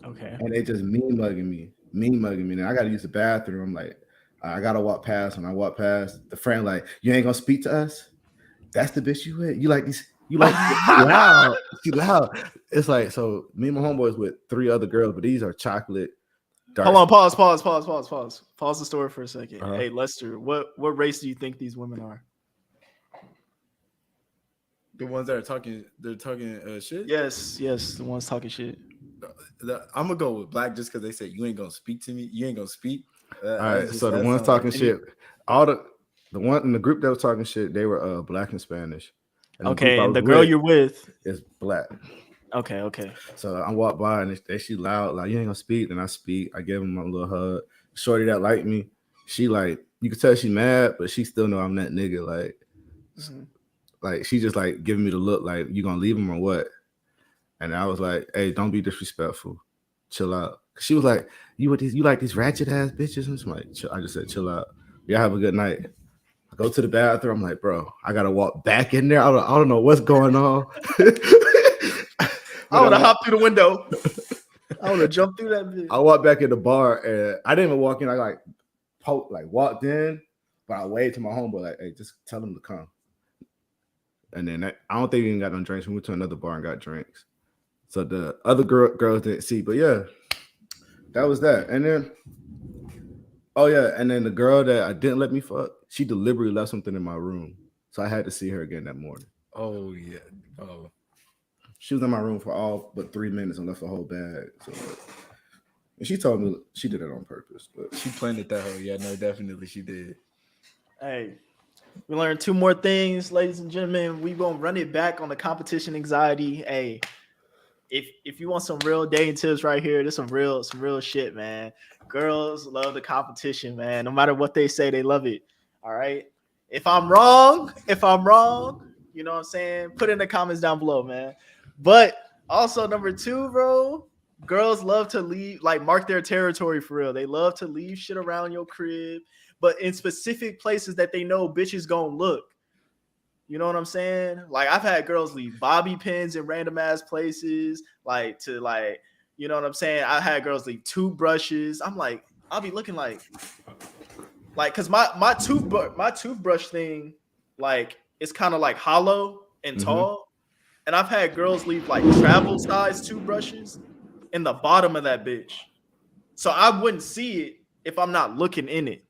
Okay. And they just mean mugging me. And I got to use the bathroom. I'm like, I gotta walk past. When I walk past, the friend like, you ain't gonna speak to us. That's the bitch you with. You like these? You like she loud? She loud. It's like so. Me and my homeboys with 3 other girls, but these are chocolate. Dark. Hold on, pause. Pause the story for a second. Uh-huh. Hey, Lester, what race do you think these women are? The ones that are talking, they're talking shit. Yes, the ones talking shit. I'm gonna go with black just because they said you ain't gonna speak to me. You ain't gonna speak. All right. So the ones talking shit, all the one in the group that was talking shit, they were black and Spanish. And okay, and the girl you're with is black. Okay. So I walk by and she loud, like, you ain't gonna speak. Then I speak. I give him a little hug. Shorty that liked me, she like, you can tell she mad, but she still know I'm that nigga. Like, like she just like giving me the look, like, you gonna leave him or what? And I was like, hey, don't be disrespectful. Chill out. She was like, you like these ratchet ass bitches? And I'm like, I just said, chill out. Y'all have a good night. I go to the bathroom. I'm like, bro, I gotta walk back in there. I don't know what's going on. I would have hopped through the window. I would have jumped through that bitch. I walked back in the bar and I didn't even walk in. I like walked in, but I waved to my homeboy like, hey, just tell him to come. And then I don't think we even got no drinks. We went to another bar and got drinks. So the other girls didn't see, but yeah, that was that. And then, oh yeah, and then the girl that I didn't let me fuck, she deliberately left something in my room, so I had to see her again that morning. Oh yeah, oh. She was in my room for all but 3 minutes and left a whole bag. So, and she told me she did it on purpose, but she planted that hoe. Yeah, no, definitely she did. Hey, we learned 2 more things, ladies and gentlemen. We gonna run it back on the competition anxiety. Hey, if you want some real dating tips right here, there's some real shit, man. Girls love the competition, man. No matter what they say, they love it. All right. If I'm wrong, you know what I'm saying? Put in the comments down below, man. But also number 2, bro, girls love to leave, like mark their territory for real. They love to leave shit around your crib, but in specific places that they know bitches gonna look. You know what I'm saying? Like I've had girls leave bobby pins in random ass places, like to like, you know what I'm saying? I had girls leave toothbrushes. I'm like, I'll be looking like cause my toothbrush thing, like it's kind of like hollow and tall. And I've had girls leave like travel size toothbrushes in the bottom of that bitch. So I wouldn't see it if I'm not looking in it.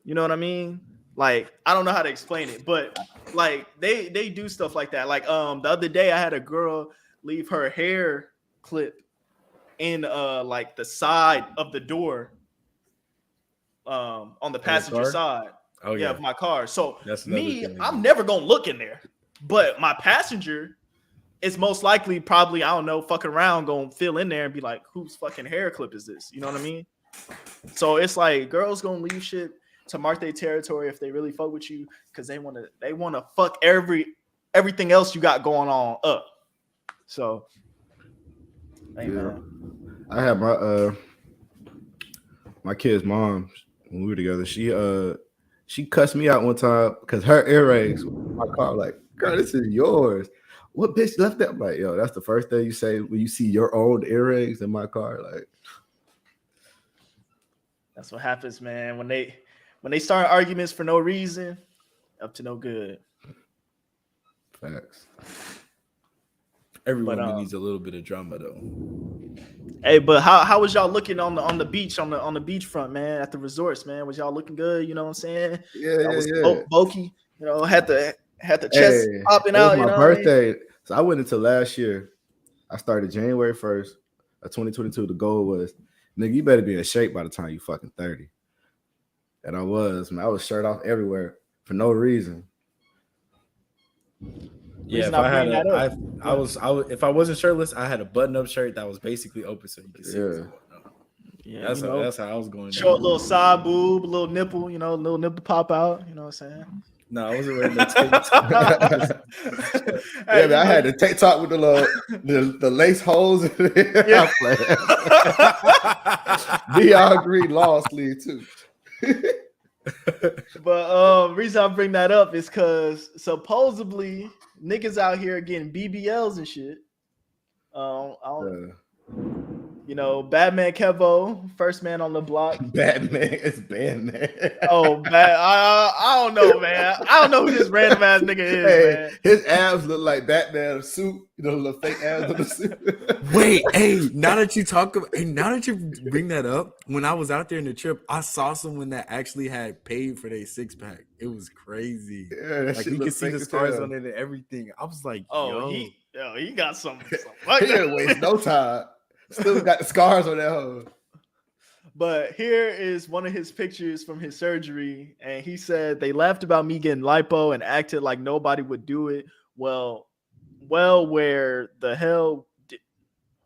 You know what I mean? Like, I don't know how to explain it, but like they do stuff like that. Like the other day I had a girl leave her hair clip in like the side of the door on the passenger side. Oh yeah, of my car. So that's me, I'm never gonna look in there. But my passenger is most likely probably, I don't know, fucking around, gonna fill in there and be like, whose fucking hair clip is this? You know what I mean? So it's like girls gonna leave shit to mark their territory if they really fuck with you, because they wanna fuck everything else you got going on up. So hey, yeah. Man. I had my kid's mom when we were together. She cussed me out one time because her earrings in my car. Like, girl, this is yours. What bitch left that? I'm like, yo, that's the first thing you say when you see your own earrings in my car. Like, that's what happens, man. When they start arguments for no reason, up to no good. Facts. Everyone needs a little bit of drama, though. Hey, but how was y'all looking on the beach on the beachfront, man? At the resorts, man, was y'all looking good? You know what I'm saying? Yeah. Bulky, you know, had the chest popping out. It was my birthday, I mean? So I went into last year. I started January 1st of 2022. The goal was, nigga, you better be in shape by the time you fucking 30. And I was, man. I was shirt off everywhere for no reason. Yeah, if I wasn't shirtless, I had a button-up shirt that was basically open, so you could see what's going on. Yeah, that's how I was going. Short little side boob, a little nipple, you know, little nipple pop out. You know what I'm saying? No, I wasn't wearing no TikTok. Yeah, man, I had the TikTok with the lace holes. Yeah. Neon green long sleeve too. But reason I bring that up is because supposedly niggas out here getting BBLs and shit. I don't You know, Batman Kevo, first man on the block. Batman, it's Batman. Oh, bad. I don't know, man. I don't know who this random ass nigga is, Hey, man. his abs look like Batman suit. You know, the little fake abs on the suit. Wait, hey, now that you talk about, hey, now that you bring that up, when I was out there in the trip, I saw someone that actually had paid for their 6-pack. It was crazy. Yeah, that Like shit you could look see fake the as scars hell. on it and everything. I was like, Oh, yo. he got some. He didn't waste no time. Still got the scars on that hoe. But here is one of his pictures from his surgery, and he said they laughed about me getting lipo and acted like nobody would do it. Well, where the hell?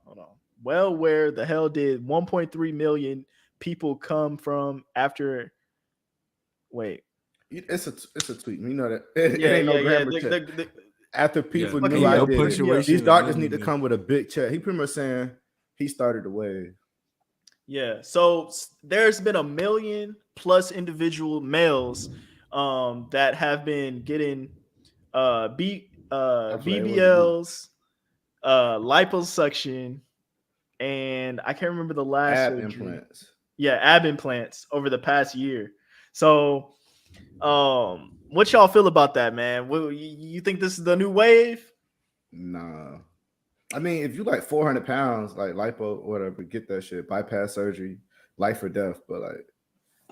Hold on. Well, where the hell did 1.3 million people come from after? Wait. It's a tweet. You know that it Yeah, ain't no yeah, yeah. grammar check. After people Yeah, knew fucking I no did it, punctuation these or doctors nothing need to in come with a big check. He pretty much saying he started the wave. Yeah. So there's been 1 million plus individual males that have been getting I feel like it was a BBLs, liposuction, and I can't remember the last ab surgery. implants. Yeah, ab implants over the past year. So what y'all feel about that, man? You think this is the new wave? Nah. I mean, if you like 400 pounds, like lipo or whatever, get that shit. Bypass surgery, life or death. But like,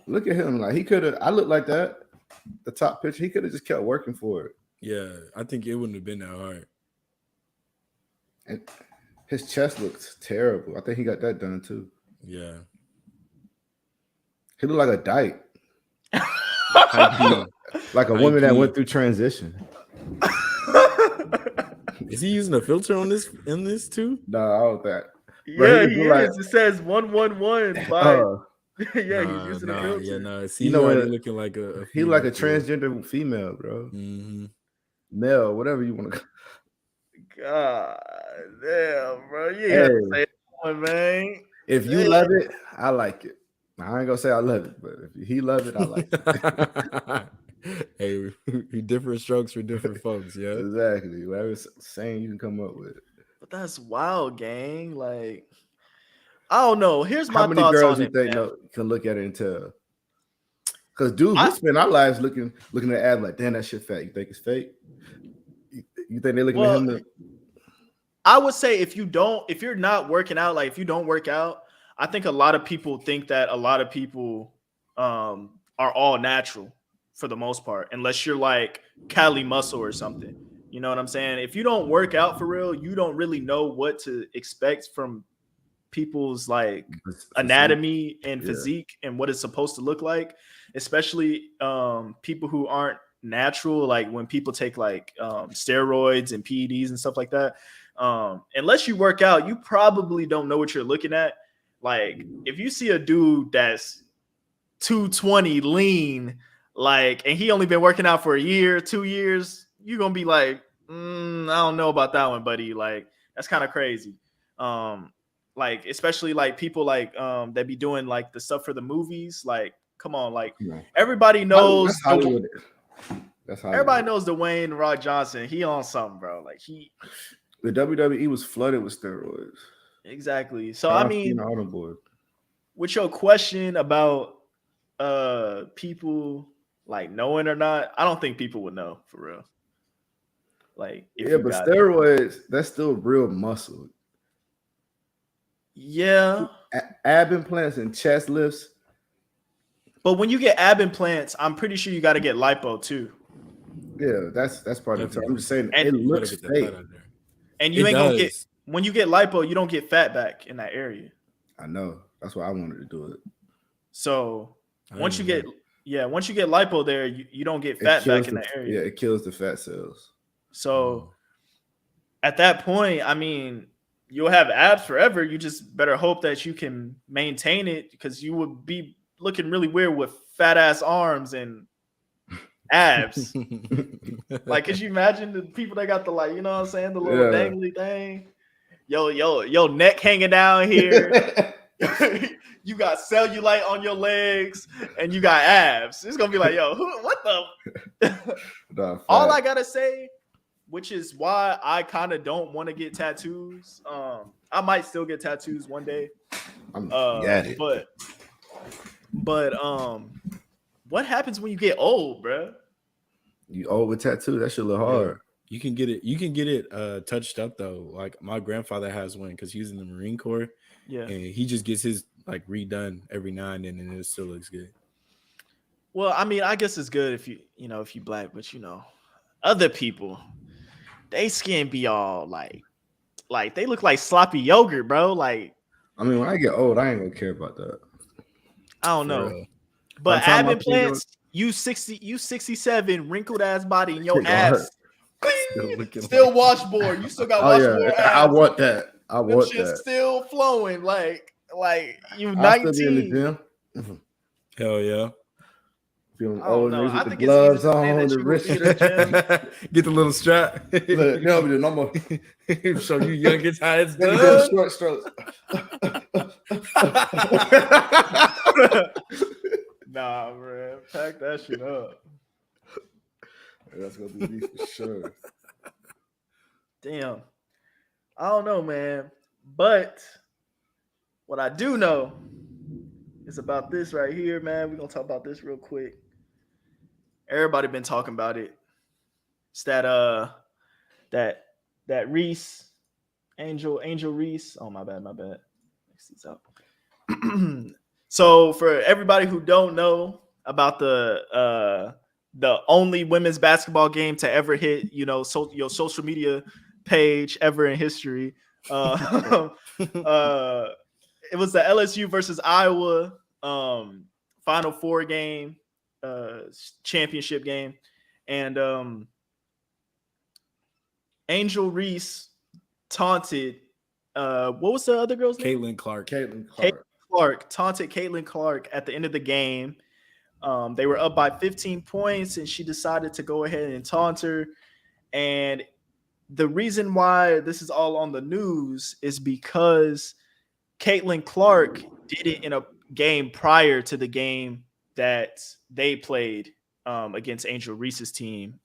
look at him. Like he could have. I look like that. The top picture. He could have just kept working for it. Yeah, I think it wouldn't have been that hard. And his chest looks terrible. I think he got that done too. Yeah. He looked like a dyke, High like a High woman that key. went through transition. Is he using a filter on this in this too? No, I don't think. Yeah, he he do like- is. It says 111 by yeah, he's Nah, using a nah, filter. yeah, no. See, You you know know already what? looking like a He like a female. transgender female, bro. Mm-hmm. Male, whatever you want to. God damn, bro. You Hey, have to say that one, man. if you Hey. love it, I like it. I ain't gonna say I love it, but if he love it, I like it. Hey, different strokes for different folks, yeah. Exactly. Whatever saying you can come up with. But that's wild, gang. Like, I don't know. Here's my How many thoughts girls on you it, think man. can look at it and tell? Because dude, we spend our lives looking at ad like, damn, that shit fat. You think it's fake? You think they're looking at him? I would say if you're not working out, like if you don't work out, I think a lot of people think that a lot of people are all natural for the most part, unless you're like Cali Muscle or something. You know what I'm saying? If you don't work out for real, you don't really know what to expect from people's like anatomy and physique and what it's supposed to look like, especially people who aren't natural, like when people take like steroids and PEDs and stuff like that. Unless you work out, you probably don't know what you're looking at. Like if you see a dude that's 220 lean, like, and he only been working out for a year, 2 years, you're gonna be like, I don't know about that one, buddy. Like that's kind of crazy. Like especially like people like that be doing like the stuff for the movies. Like, come on, like everybody knows. That's Hollywood. That's Hollywood. Everybody knows Dwayne The Rock Johnson. He on something, bro. Like the WWE was flooded with steroids. Exactly. So I mean, with your question about people like knowing or not, I don't think people would know for real. Like, yeah, but steroids, that's still real muscle. Yeah. Ab implants and chest lifts. But when you get ab implants, I'm pretty sure you got to get lipo too. Yeah, that's part of it. I'm just saying it looks fake. And you ain't gonna get, when you get lipo, you don't get fat back in that area. I know. That's why I wanted to do it. So once you get lipo there, you don't get fat back in that area. Yeah, it kills the fat cells. So at that point, I mean, you'll have abs forever. You just better hope that you can maintain it, because you would be looking really weird with fat ass arms and abs. Like, could you imagine the people that got the, like, you know what I'm saying, the little dangly thing? Yo, neck hanging down here. You got cellulite on your legs and you got abs. It's gonna be like, yo, what the? All I gotta say which is why I kind of don't want to get tattoos. I might still get tattoos one day. I'm Uh, got it. but but what happens when you get old, bro? You old with tattoo? That shit look Yeah. hard. You can get it. You can get it touched up though. Like my grandfather has one because he's in the Marine Corps, Yeah. and he just gets his like redone every now and then, and it still looks good. Well, I mean, I guess it's good if if you black, but other people, they skin be all like they look like sloppy yogurt, bro. Like I mean, when I get old, I ain't gonna care about that. I don't For know. real. By But the time ab I think of implants, you 67, wrinkled ass body, and your shit gonna hurt. ass Still looking still like- washboard. You still got Oh yeah, washboard I ass. want that. I Them want shit's that. still flowing. Like you I'll still be in the 19. gym. Hell yeah. Feeling I don't old know. niggas I with the think it's easy to gloves say on, that the you gonna wrist. be to the gym. Get the little strap. Look, they don't be doing no more. Show you youngest how it's They be doing done. short strokes. Nah, man. Pack that shit up. That's gonna be me for sure. Damn. I don't know, man. But what I do know is about this right here, man. We're gonna talk about this real quick. Everybody been talking about it. It's that Reese, Angel Reese. Oh, my bad. Mix these up. So for everybody who don't know about the only women's basketball game to ever hit, your social media page ever in history, it was the LSU versus Iowa Final Four game, championship game, and Angel Reese taunted. What was the other girl's name? Caitlin Clark. Caitlin Caitlin Clark. Clark taunted Caitlin Clark at the end of the game. They were up by 15 points, and she decided to go ahead and taunt her. And the reason why this is all on the news is because Caitlin Clark did it in a game prior to the game that they played against Angel Reese's team.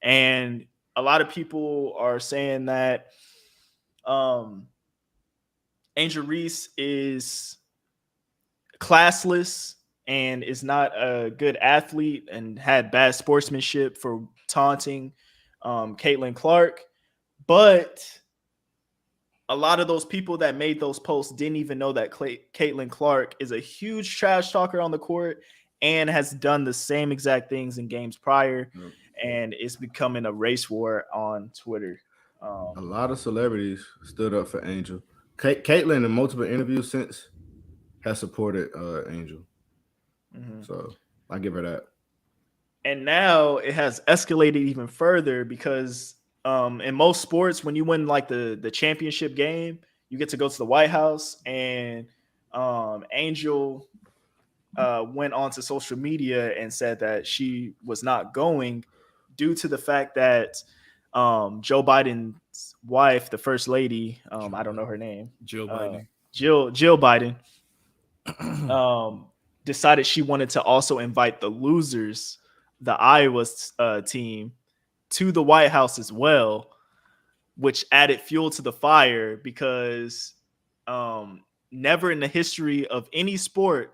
And a lot of people are saying that Angel Reese is classless and is not a good athlete and had bad sportsmanship for taunting Caitlin Clark. But a lot of those people that made those posts didn't even know that Caitlin Clark is a huge trash talker on the court and has done the same exact things in games prior. Yep. And it's becoming a race war on Twitter. A lot of celebrities stood up for Angel. Caitlin, in multiple interviews since, has supported Angel. Mm-hmm. So I give her that. And now it has escalated even further because in most sports, when you win like the championship game, you get to go to the White House. And Angel went onto social media and said that she was not going due to the fact that Joe Biden's wife, the first lady, I don't know her name, Jill Biden. Jill Biden, decided she wanted to also invite the losers, the Iowa team, to the White House as well, which added fuel to the fire because never in the history of any sport,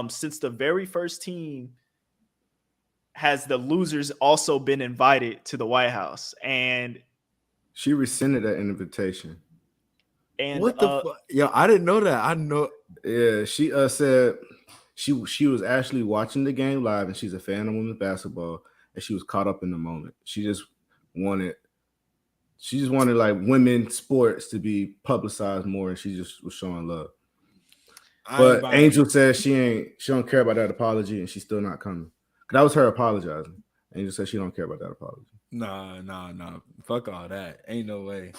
since the very first team, has the losers also been invited to the White House. And she rescinded that invitation. And what the fuck? Yo, I didn't know that. I know. Yeah, she said she was actually watching the game live, and she's a fan of women's basketball, and she was caught up in the moment. She just wanted like women's sports to be publicized more, and she just was showing love. But Angel says she don't care about that apology, and she's still not coming. That was her apologizing. Angel said she don't care about that apology. Nah. Fuck all that. Ain't no way.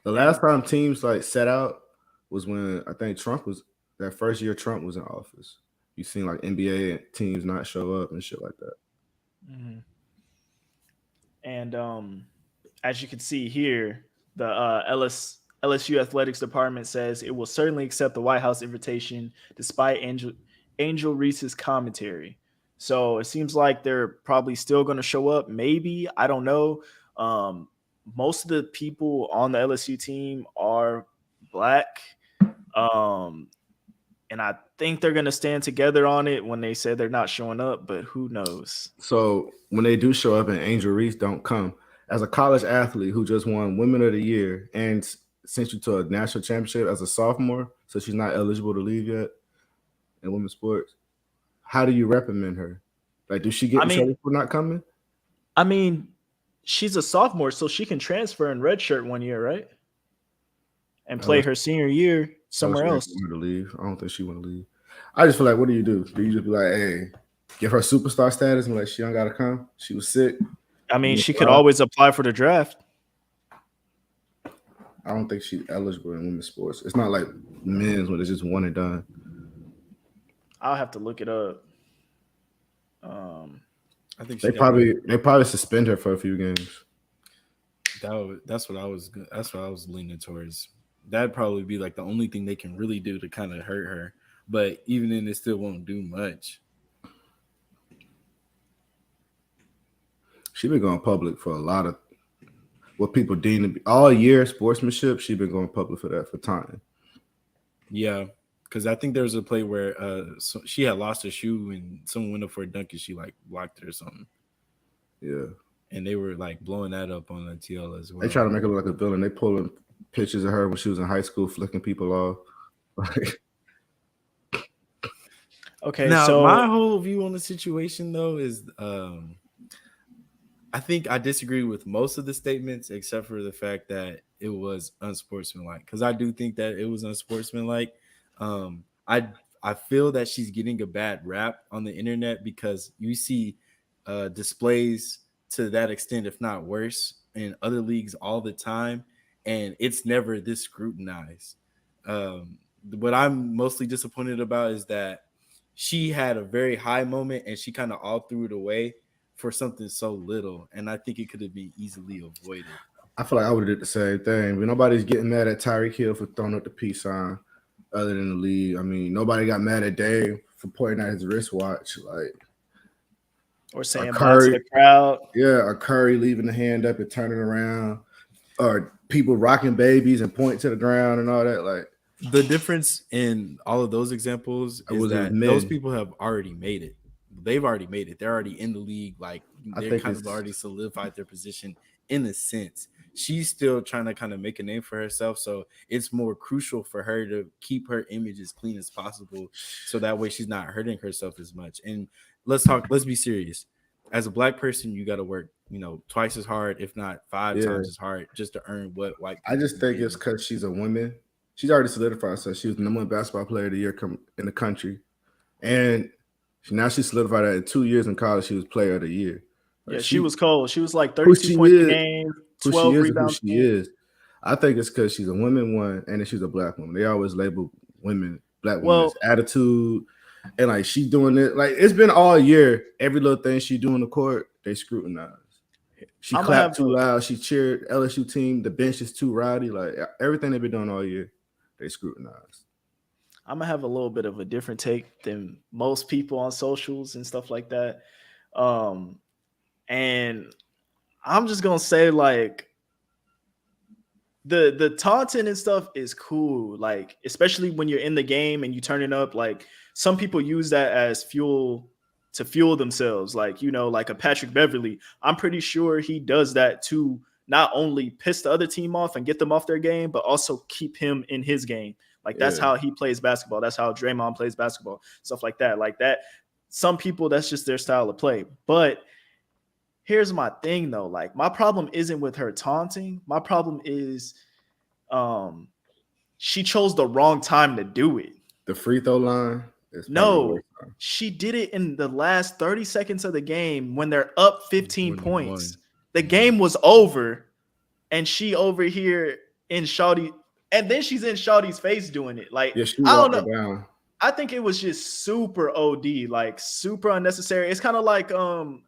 The last time teams like set out was when I think Trump was that first year Trump was in office. You seen like NBA teams not show up and shit like that. Mm-hmm. And as you can see here, the LSU athletics department says it will certainly accept the White House invitation despite Angel Reese's commentary. So it seems like they're probably still going to show up. Maybe, I don't know. Um, Most of the people on the LSU team are black. Um, and I think they're gonna stand together on it when they say they're not showing up, but who knows? So when they do show up and Angel Reese don't come, as a college athlete who just won Women of the Year and sent you to a national championship as a sophomore, so she's not eligible to leave yet in women's sports, how do you reprimand her? Like, does she get I in mean, trouble for not coming? I mean, she's a sophomore, so she can transfer in redshirt 1 year, right? And play Unless, her senior year unless somewhere she else. want her to leave. I don't think she want to leave. I just feel like, what do you do? Do you just be like, hey, give her superstar status and like she don't gotta come? She was sick. I mean, You she could know, always apply for the draft. I don't think she's eligible in women's sports. It's not like men's when it's just one and done. I'll have to look it up. Um, I think They she got like probably suspend her for a few games. that's what I was leaning towards. That'd probably be like the only thing they can really do to kind of hurt her. But even then, it still won't do much. She been going public for a lot of what people deem to be all year sportsmanship. She been going public for that for time. Yeah, because I think there was a play where she had lost her shoe and someone went up for a dunk and she like blocked it or something, Yeah, and they were like blowing that up on the TL as they well. try to make her look like a villain. They pulling pictures of her when she was in high school, flicking people off. Like, okay, Now, so my whole view on the situation though is I think I disagree with most of the statements except for the fact that it was unsportsmanlike. Because I do think that it was unsportsmanlike. Um, I I feel that she's getting a bad rap on the internet because you see displays to that extent, if not worse, in other leagues all the time, and it's never this scrutinized. What I'm mostly disappointed about is that she had a very high moment and she kind of all threw it away for something so little, and I think it could have been easily avoided. I feel like I would have did the same thing, but nobody's getting mad at Tyreek Hill for throwing up the peace sign other than the league. I mean, nobody got mad at Dave for pointing at his wristwatch. Like or a saying bye to Curry, the crowd. yeah, a Curry leaving the hand up and turning around, or people rocking babies and pointing to the ground and all that. Like The difference in all of those examples is it was that those men. people have already made it. They've already made it. They're already in the league. Like I they're think kind of it's already solidified their position in a sense. She's still trying to kind of make a name for herself. So it's more crucial for her to keep her image as clean as possible. So that way she's not hurting herself as much. And let's be serious. As a black person, you got to work, twice as hard, if not five yeah. times as hard, just to earn what white I people just be think it's getting. because she's a woman. She's already solidified herself. She was the number one basketball player of the year in the country, and now she solidified that in 2 years in college she was player of the year. Like Yeah, she she, was cold. She was like who 32 she points a is, game, 12 and who rebounds a she game. is. I think it's because she's a woman, one, and then she's a black woman. They always label black women as Well, attitude, and like she doing it. Like it's been all year. Every little thing she do in the court, they scrutinize. She I'm gonna have clapped too loud. She cheered LSU team. The bench is too rowdy. Like everything they've been doing all year, they scrutinize. a little bit of a different take than most people on socials and stuff like that. Um, and I'm just gonna say like the taunting and stuff is cool, like especially when you're in the game and you turn it up. Like some people use that as fuel to fuel themselves, like like a Patrick Beverly. I'm pretty sure he does that to not only piss the other team off and get them off their game, but also keep him in his game. Like that's Yeah, how he plays basketball, that's how Draymond plays basketball, stuff like that. Like that, some people, that's just their style of play. But here's my thing though, like my problem isn't with her taunting. My problem is um she chose the wrong time to do it. the free throw line is probably the No, worst time. she did it in the last 30 seconds of the game when they're up 15 More than points. one. The Mhm. game was over and she over here in Shawty, and then she's in Shawty's face doing it. Like Yeah, she I don't walked her know, down. I think it was just super OD, like super unnecessary. It's kind of like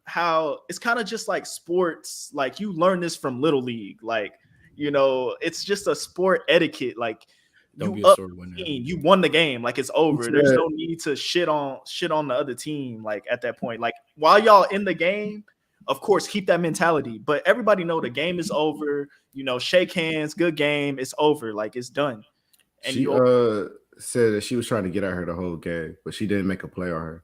how it's kind of just like sports. Like you learn this from Little League. Like, it's just a sport etiquette. Like Don't you be a up sore winner. 15, you won the game. Like it's Who over. There's said no need to shit on the other team like at that point. Like while y'all in the game, of course, keep that mentality. But everybody know the game is over. Shake hands, good game, it's over, like it's done. And She said that she was trying to get at her the whole game, but she didn't make a play on her.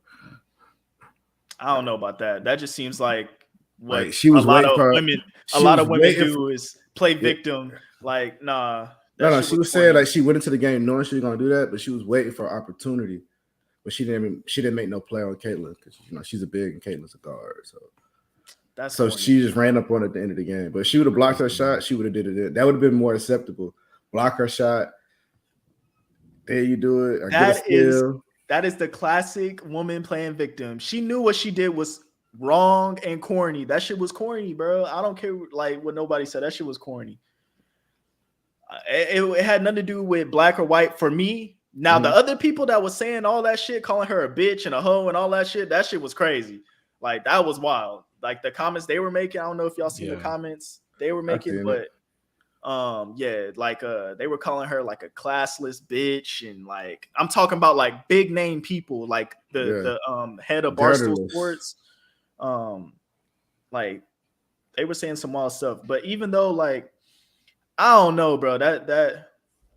I don't know about that. That just seems like what Like she a was lot waiting of for. women, She was waiting do is play victim. Like, nah. No. She was saying like she went into the game knowing she was gonna do that, but she was waiting for opportunity. But she didn't make no play on Caitlin because she's a big and Caitlin's a guard. So she just ran up on it at the end of the game. But she would have blocked her shot. She would have did it. That would have been more acceptable. Block her shot. There you do it. Or get a steal. That is the classic woman playing victim. She knew what she did was wrong and corny. That shit was corny, bro. I don't care like what nobody said. That shit was corny. It had nothing to do with black or white for me. Now, the other people that was saying all that shit, calling her a bitch and a hoe and all that shit was crazy. Like, that was wild. Like, the comments they were making, I don't know if y'all seen the comments they were making, but they were calling her like a classless bitch, and like I'm talking about like big name people, like the head of Barstool Sports. Like they were saying some wild stuff, but even though like I don't know, bro, that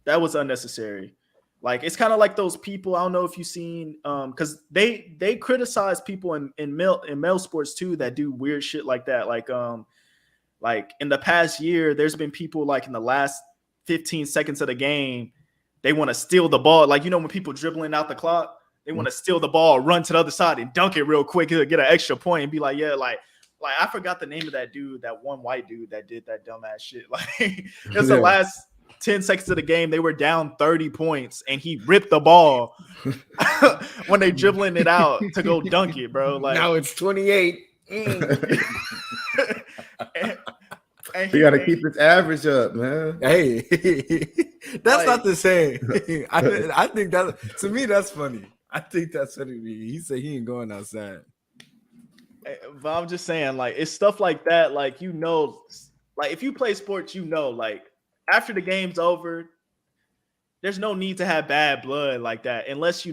was unnecessary. Like it's kind of like those people. I don't know if you've seen, because they criticize people in male sports too that do weird shit like that. Like in the past year, there's been people like in the last 15 seconds of the game, they want to steal the ball. Like, when people dribbling out the clock, they want to steal the ball, run to the other side and dunk it real quick, get an extra point and be like, yeah, like I forgot the name of that dude, that one white dude that did that dumbass shit. Like it was the last 10 seconds of the game. They were down 30 points and he ripped the ball when they dribbling it out to go dunk it, bro. Like now it's 28. And you got to keep its average up, man. Hey, that's not the same. I think that, to me, that's funny. I think that's funny. He said he ain't going outside. But I'm just saying, like, it's stuff like that. Like, like if you play sports, like after the game's over, there's no need to have bad blood like that, unless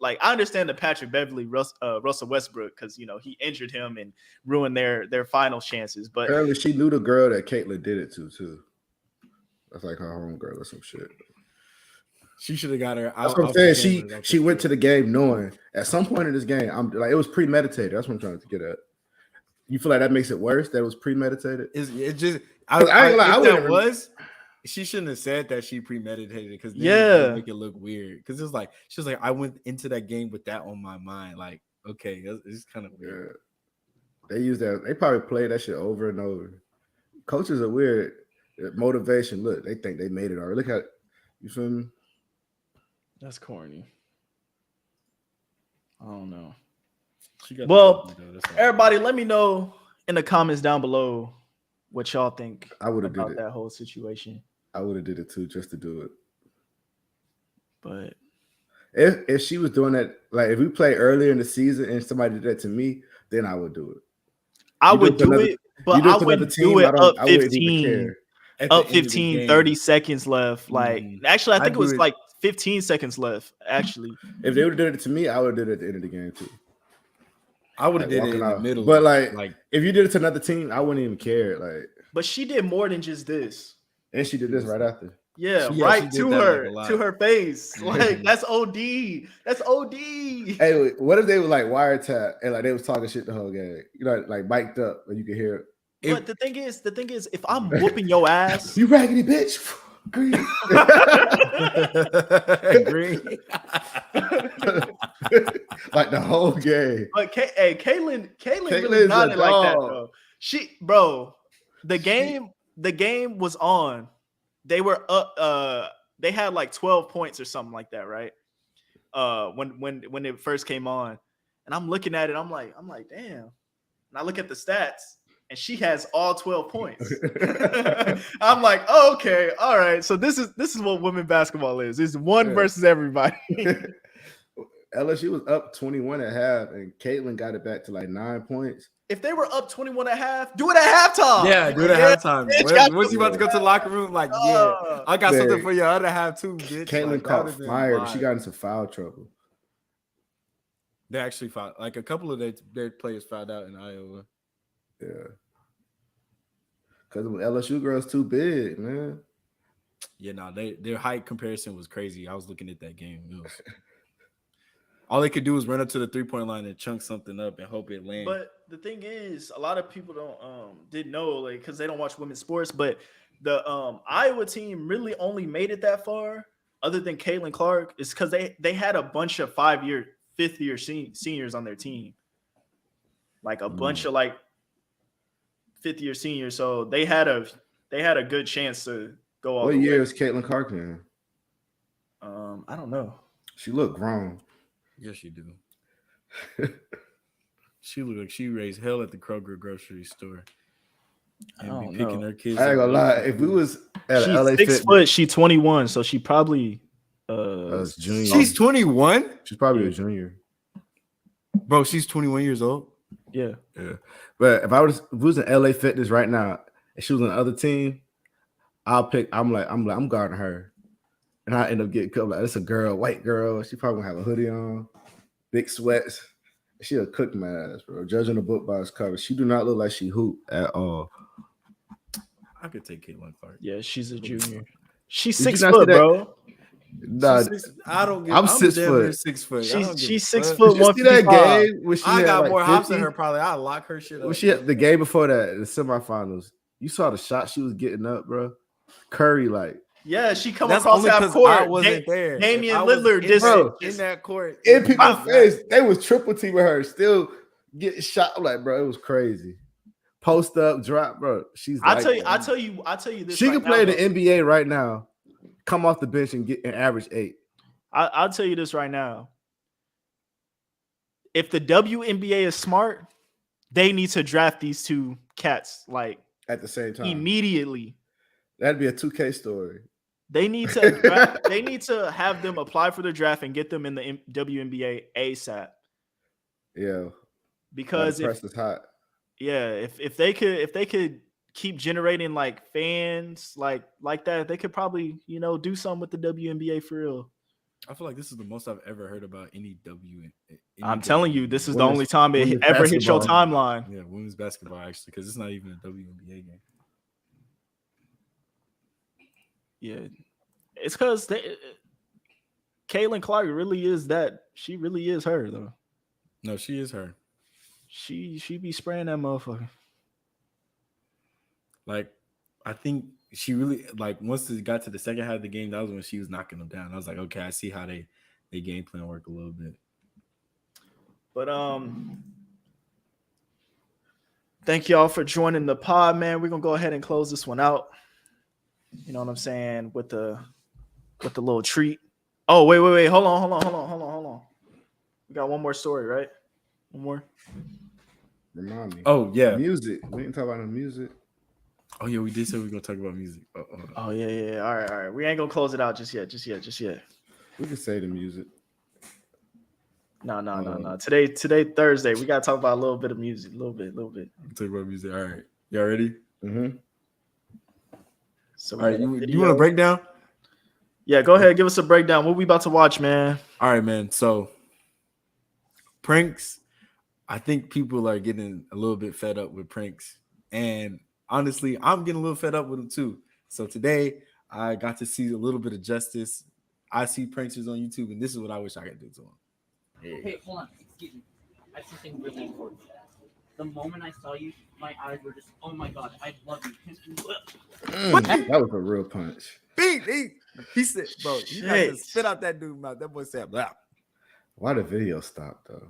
like I understand the Patrick Beverly, Russell Westbrook, because he injured him and ruined their final chances. But apparently, she knew the girl that Caitlin did it to too. That's like her home girl or some shit. She should have got her. That's what I'm saying. She went to the game knowing at some point in this game, I'm like it was premeditated. That's what I'm trying to get at. You feel like that makes it worse? That it was premeditated? It just she shouldn't have said that she premeditated because it make it look weird. Because it's like she was like, I went into that game with that on my mind. Like, okay, it's kind of weird. Yeah. They use that. They probably play that shit over and over. Coaches are weird. Motivation. Look, they think they made it already. Look how you feel me. That's corny. I don't know. Well, everybody, let me know in the comments down below what y'all think about that whole situation. I would have did it too, just to do it. But if she was doing that, like if we play earlier in the season and somebody did that to me, then I would do it. I would do it, but I wouldn't do it up 15. Up 15, 30 seconds left. Like, actually, I think it was like 15 seconds left, actually. If they would have did it to me, I would have did it at the end of the game too. I would have did it in the middle. But like if you did it to another team, I wouldn't even care. Like, but she did more than just this. And she did this right after. Yeah, right to her, like to her face. Like that's OD. That's OD. Hey, what if they were like wiretap and like they was talking shit the whole game? Like mic'd up, and you could hear it. But the thing is, if I'm whooping your ass, you raggedy bitch. Green. Green. Like the whole game. But Caitlin really not it like that though. The game was on. They were up. They had like 12 points or something like that, right? When it first came on, and I'm looking at it, I'm like, damn. And I look at the stats, and she has all 12 points. I'm like, oh, okay, all right. So this is what women basketball is. It's one versus everybody. LSU was up 21 at half, and Caitlin got it back to like 9 points. If they were up 21 at half, do it at halftime. Yeah, do it at halftime. Once you about to go to the locker room, like, yeah, I got something for your other half too, bitch. Caitlin caught fire. She got into foul trouble. They actually fouled. Like a couple of their players fouled out in Iowa. Yeah. Because the LSU girls too big, man. Yeah, no, their height comparison was crazy. I was looking at that game. All they could do was run up to the 3-point line and chunk something up and hope it landed. But the thing is, a lot of people didn't know, like, because they don't watch women's sports. But the Iowa team really only made it that far, other than Caitlin Clark, is because they had a bunch of 5-year, 5th-year seniors on their team, like a bunch of like 5th-year seniors. So they had a good chance to go all What the year way. is Caitlin Clark in? I don't know. She looked grown. Yes, she do. She looked like she raised hell at the Kroger grocery store. And be picking her kids. I ain't gonna lie. If we was at she's LA 6 Fitness, foot, she's 21, so she probably junior. She's 21? She's probably a junior. Bro, she's 21 years old. Yeah. But if we was in LA Fitness right now and she was on the other team, I'm guarding her. And I end up getting cut. Like, it's a girl, white girl. She probably gonna have a hoodie on, big sweats. She'll cook my ass, bro. Judging the book by its cover. She do not look like she hoop at all. I could take Caitlin Clark. Yeah, she's a junior. She's Did 6 you not foot, see that? bro. Nah, I'm 6 damn foot. near 6 foot. She's 6 Did foot, you see that 155. game when she I had got like more 50? hops than her. Probably I'll lock her shit up. When she had the game before that, the semifinals, you saw the shot she was getting up, bro. Curry, like, Yeah, she come That's across only half 'cause court. I wasn't there. Damian If I was Lillard in, just bro, in that court. in people's Wow. face, they was triple teaming her, still getting shot. I'm like, bro, it was crazy. Post up, drop, bro. She's. I tell you this. She right can play now, in the NBA right now. Come off the bench and get an average 8. I'll tell you this right now. If the WNBA is smart, they need to draft these two cats like At the same time, immediately. That'd be a 2K story. They need to they need to have them apply for the draft and get them in the WNBA ASAP. Yeah, Because the press is hot. if they could keep generating like fans like that, they could probably do something with the WNBA for real. I feel like this is the most I've ever heard about any W. I'm telling you, this is the Women's- only time it women's ever hit your basketball. timeline. Yeah, women's basketball actually, because it's not even a WNBA game. Yeah, it's because Caitlin Clark really is that. She really is her though. No, she is her. She be spraying that motherfucker. Like, I think she really like once it got to the second half of the game, that was when she was knocking them down. I was like, okay, I see how they game plan work a little bit. But thank y'all for joining the pod, man. We're gonna go ahead and close this one out. You know what I'm saying? With the little treat. Oh, wait. Hold on. We got one more story, right? One more. Remind me. Oh yeah, Music. We didn't talk about the music. oh yeah, we did say we are gonna talk about music. Oh yeah. All right. We ain't gonna close it out just yet. We can say the music. No. Today Thursday. We gotta talk about a little bit of music. A little bit. Talk about music. All right, y'all ready? Mm-hmm. So All right, you want a breakdown? Yeah, go ahead. Give us a breakdown. What we about to watch, man? All right, man. So pranks. I think people are getting a little bit fed up with pranks, and honestly, I'm getting a little fed up with them too. So today, I got to see a little bit of justice. I see pranksters on YouTube, and this is what I wish I could do to them. Okay, hold on. Excuse me. I have something really important. The moment I saw you, my eyes were just, oh my god, I love you. That was a real punch. He said, bro, you got to spit out that dude's mouth. That boy said, blah. Why the video stopped though?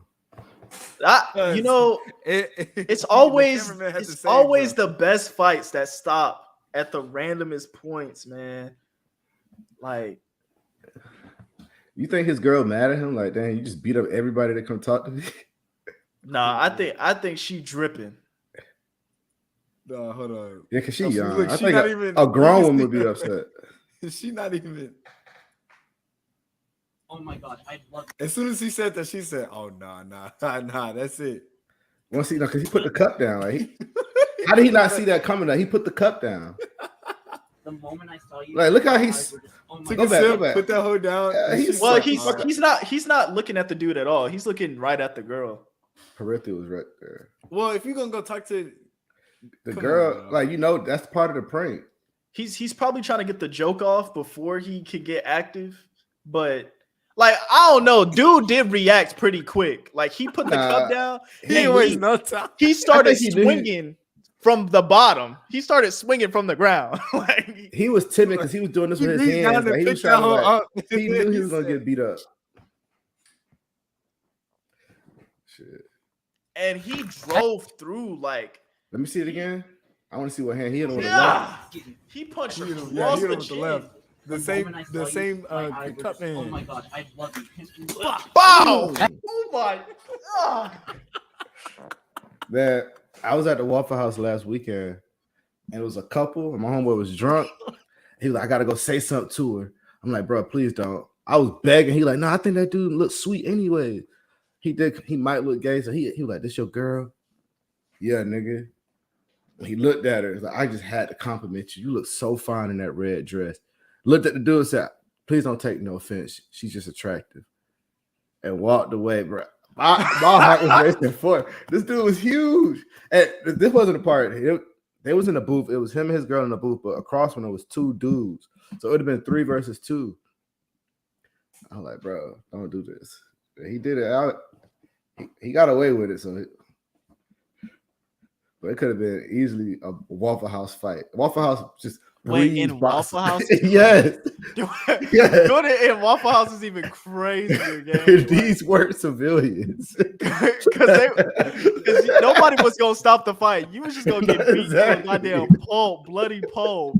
It's always the best fights that stop at the randomest points, man. Like, you think his girl mad at him? Like, dang, you just beat up everybody that come talk to me. nah, I think she dripping. No, hold on. Yeah, cause she Oh, so young. look, I she think not a, even- a grown woman would be upset. She not even. Oh my god, I love As soon as he said that, she said, "Oh nah, that's it." Once he, because he put the cup down. Like, how did he not see that coming? Like, he put the cup down. the moment I saw you. Like, look how my he's- eyes were just, oh my Took Go a back, sip, go back. put that hoe down. Yeah, and he's- she's Well, like, he's not looking at the dude at all. He's looking right at the girl. Periphery was right there. well, if you're gonna go talk to the Come girl, on, like, you know, that's part of the prank. He's probably trying to get the joke off before he could get active. But like, I don't know, dude did react pretty quick. Like he put the cup Nah, down he and wastes no time. he started he knew swinging from the bottom. He started swinging from the ground. Like he was timid because he was doing this He with his reached down hands. and Like, he was picked that trying to hoe like, up. he knew he was gonna get beat up. Shit. and he drove through like Let me see it again. I want to see what hand he hit him with the left. yeah. He punched He hit him, across hit him the with the chin. left. The same, moment I saw the you, same my eyes were cup just, oh my hand. god, I love you. Bow! Oh my god! That I was at the Waffle House last weekend, and it was a couple, and my homeboy was drunk. He was like, I gotta go say something to her. I'm like, bro, please don't. I was begging. He like, no, I think that dude looks sweet anyway. He might look gay. So he was like, this your girl? Yeah, nigga. He looked at her. He's like, I just had to compliment you. You look so fine in that red dress. Looked at the dude and said, please don't take no offense. She's just attractive. And walked away, bro. My heart was racing for it. This dude was huge. And this wasn't a part. They was in the booth. It was him and his girl in the booth, but across from it was two dudes. So it would have been 3 versus 2. I was like, bro, don't do this. He did it. He got away with it. But it could have been easily a Waffle House fight. Waffle House just Wait, in breeds Waffle boxing. House? Yes. Doing Yes. it in Waffle House is even crazier, gang. These were civilians. Because nobody was gonna stop the fight. You was just gonna get beat Exactly. to a goddamn pulp, bloody pulp.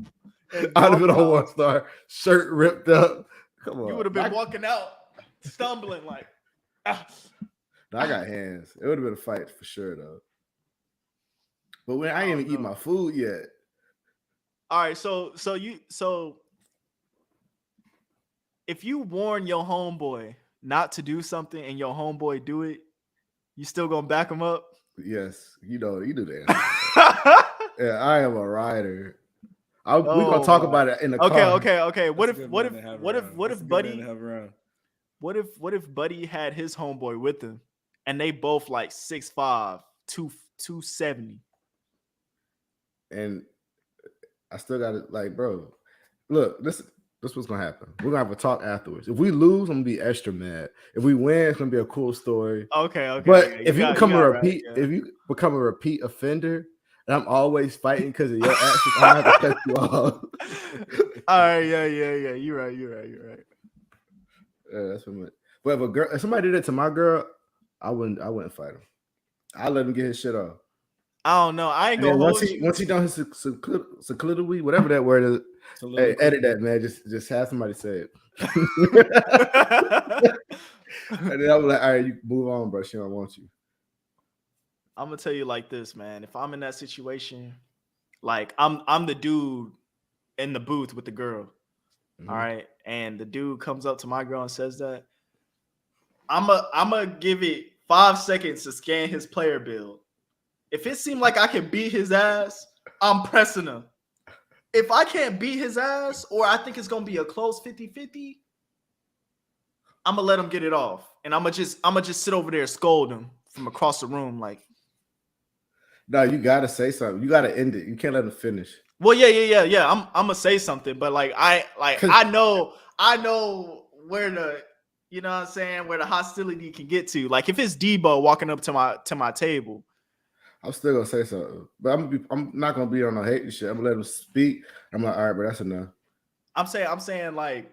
And I'd have been Waffle on One House. Star, shirt ripped up. Come on. You would have been walking out, stumbling like. Ah. I got hands. It would have been a fight for sure, though. But when I ain't even eat my food yet. All right, so if you warn your homeboy not to do something and your homeboy do it, you still gonna back him up? Yes, you do that. Yeah, I am a rider. We're gonna talk about it in the car. Okay. What if Buddy had his homeboy with him, and they both like 6'5", 270? And I still got it. Like, bro, look, this what's gonna happen. We're gonna have a talk afterwards. If we lose, I'm gonna be extra mad. If we win, it's gonna be a cool story. Okay. But if you become a repeat offender, and I'm always fighting because of your actions, I'm gonna have to cut you off. All right, yeah. You're right. Yeah, that's what. But if somebody did it to my girl, I wouldn't fight him. I let him get his shit off. I don't know. I ain't gonna hold you. Once he done his secludity, whatever that word is, hey, edit that, man. Just have somebody say it. And then I was like, all right, you move on, bro. She don't want you. I'm gonna tell you like this, man. If I'm in that situation, like I'm the dude in the booth with the girl. Mm-hmm. All right. And the dude comes up to my girl and says that. I'm a give it 5 seconds to scan his player build. If it seemed like I can beat his ass, I'm pressing him. If I can't beat his ass, or I think it's gonna be a close 50-50, I'm gonna let him get it off. And I'm gonna just sit over there and scold him from across the room, like. No, you gotta say something. You gotta end it. You can't let him finish. Well, yeah. I'm gonna say something, but I know where the, you know what I'm saying, where the hostility can get to. Like if it's Debo walking up to my table, I'm still gonna say something, but I'm not gonna be on no hate and shit. I'm gonna let him speak. I'm like, all right, but that's enough. I'm saying like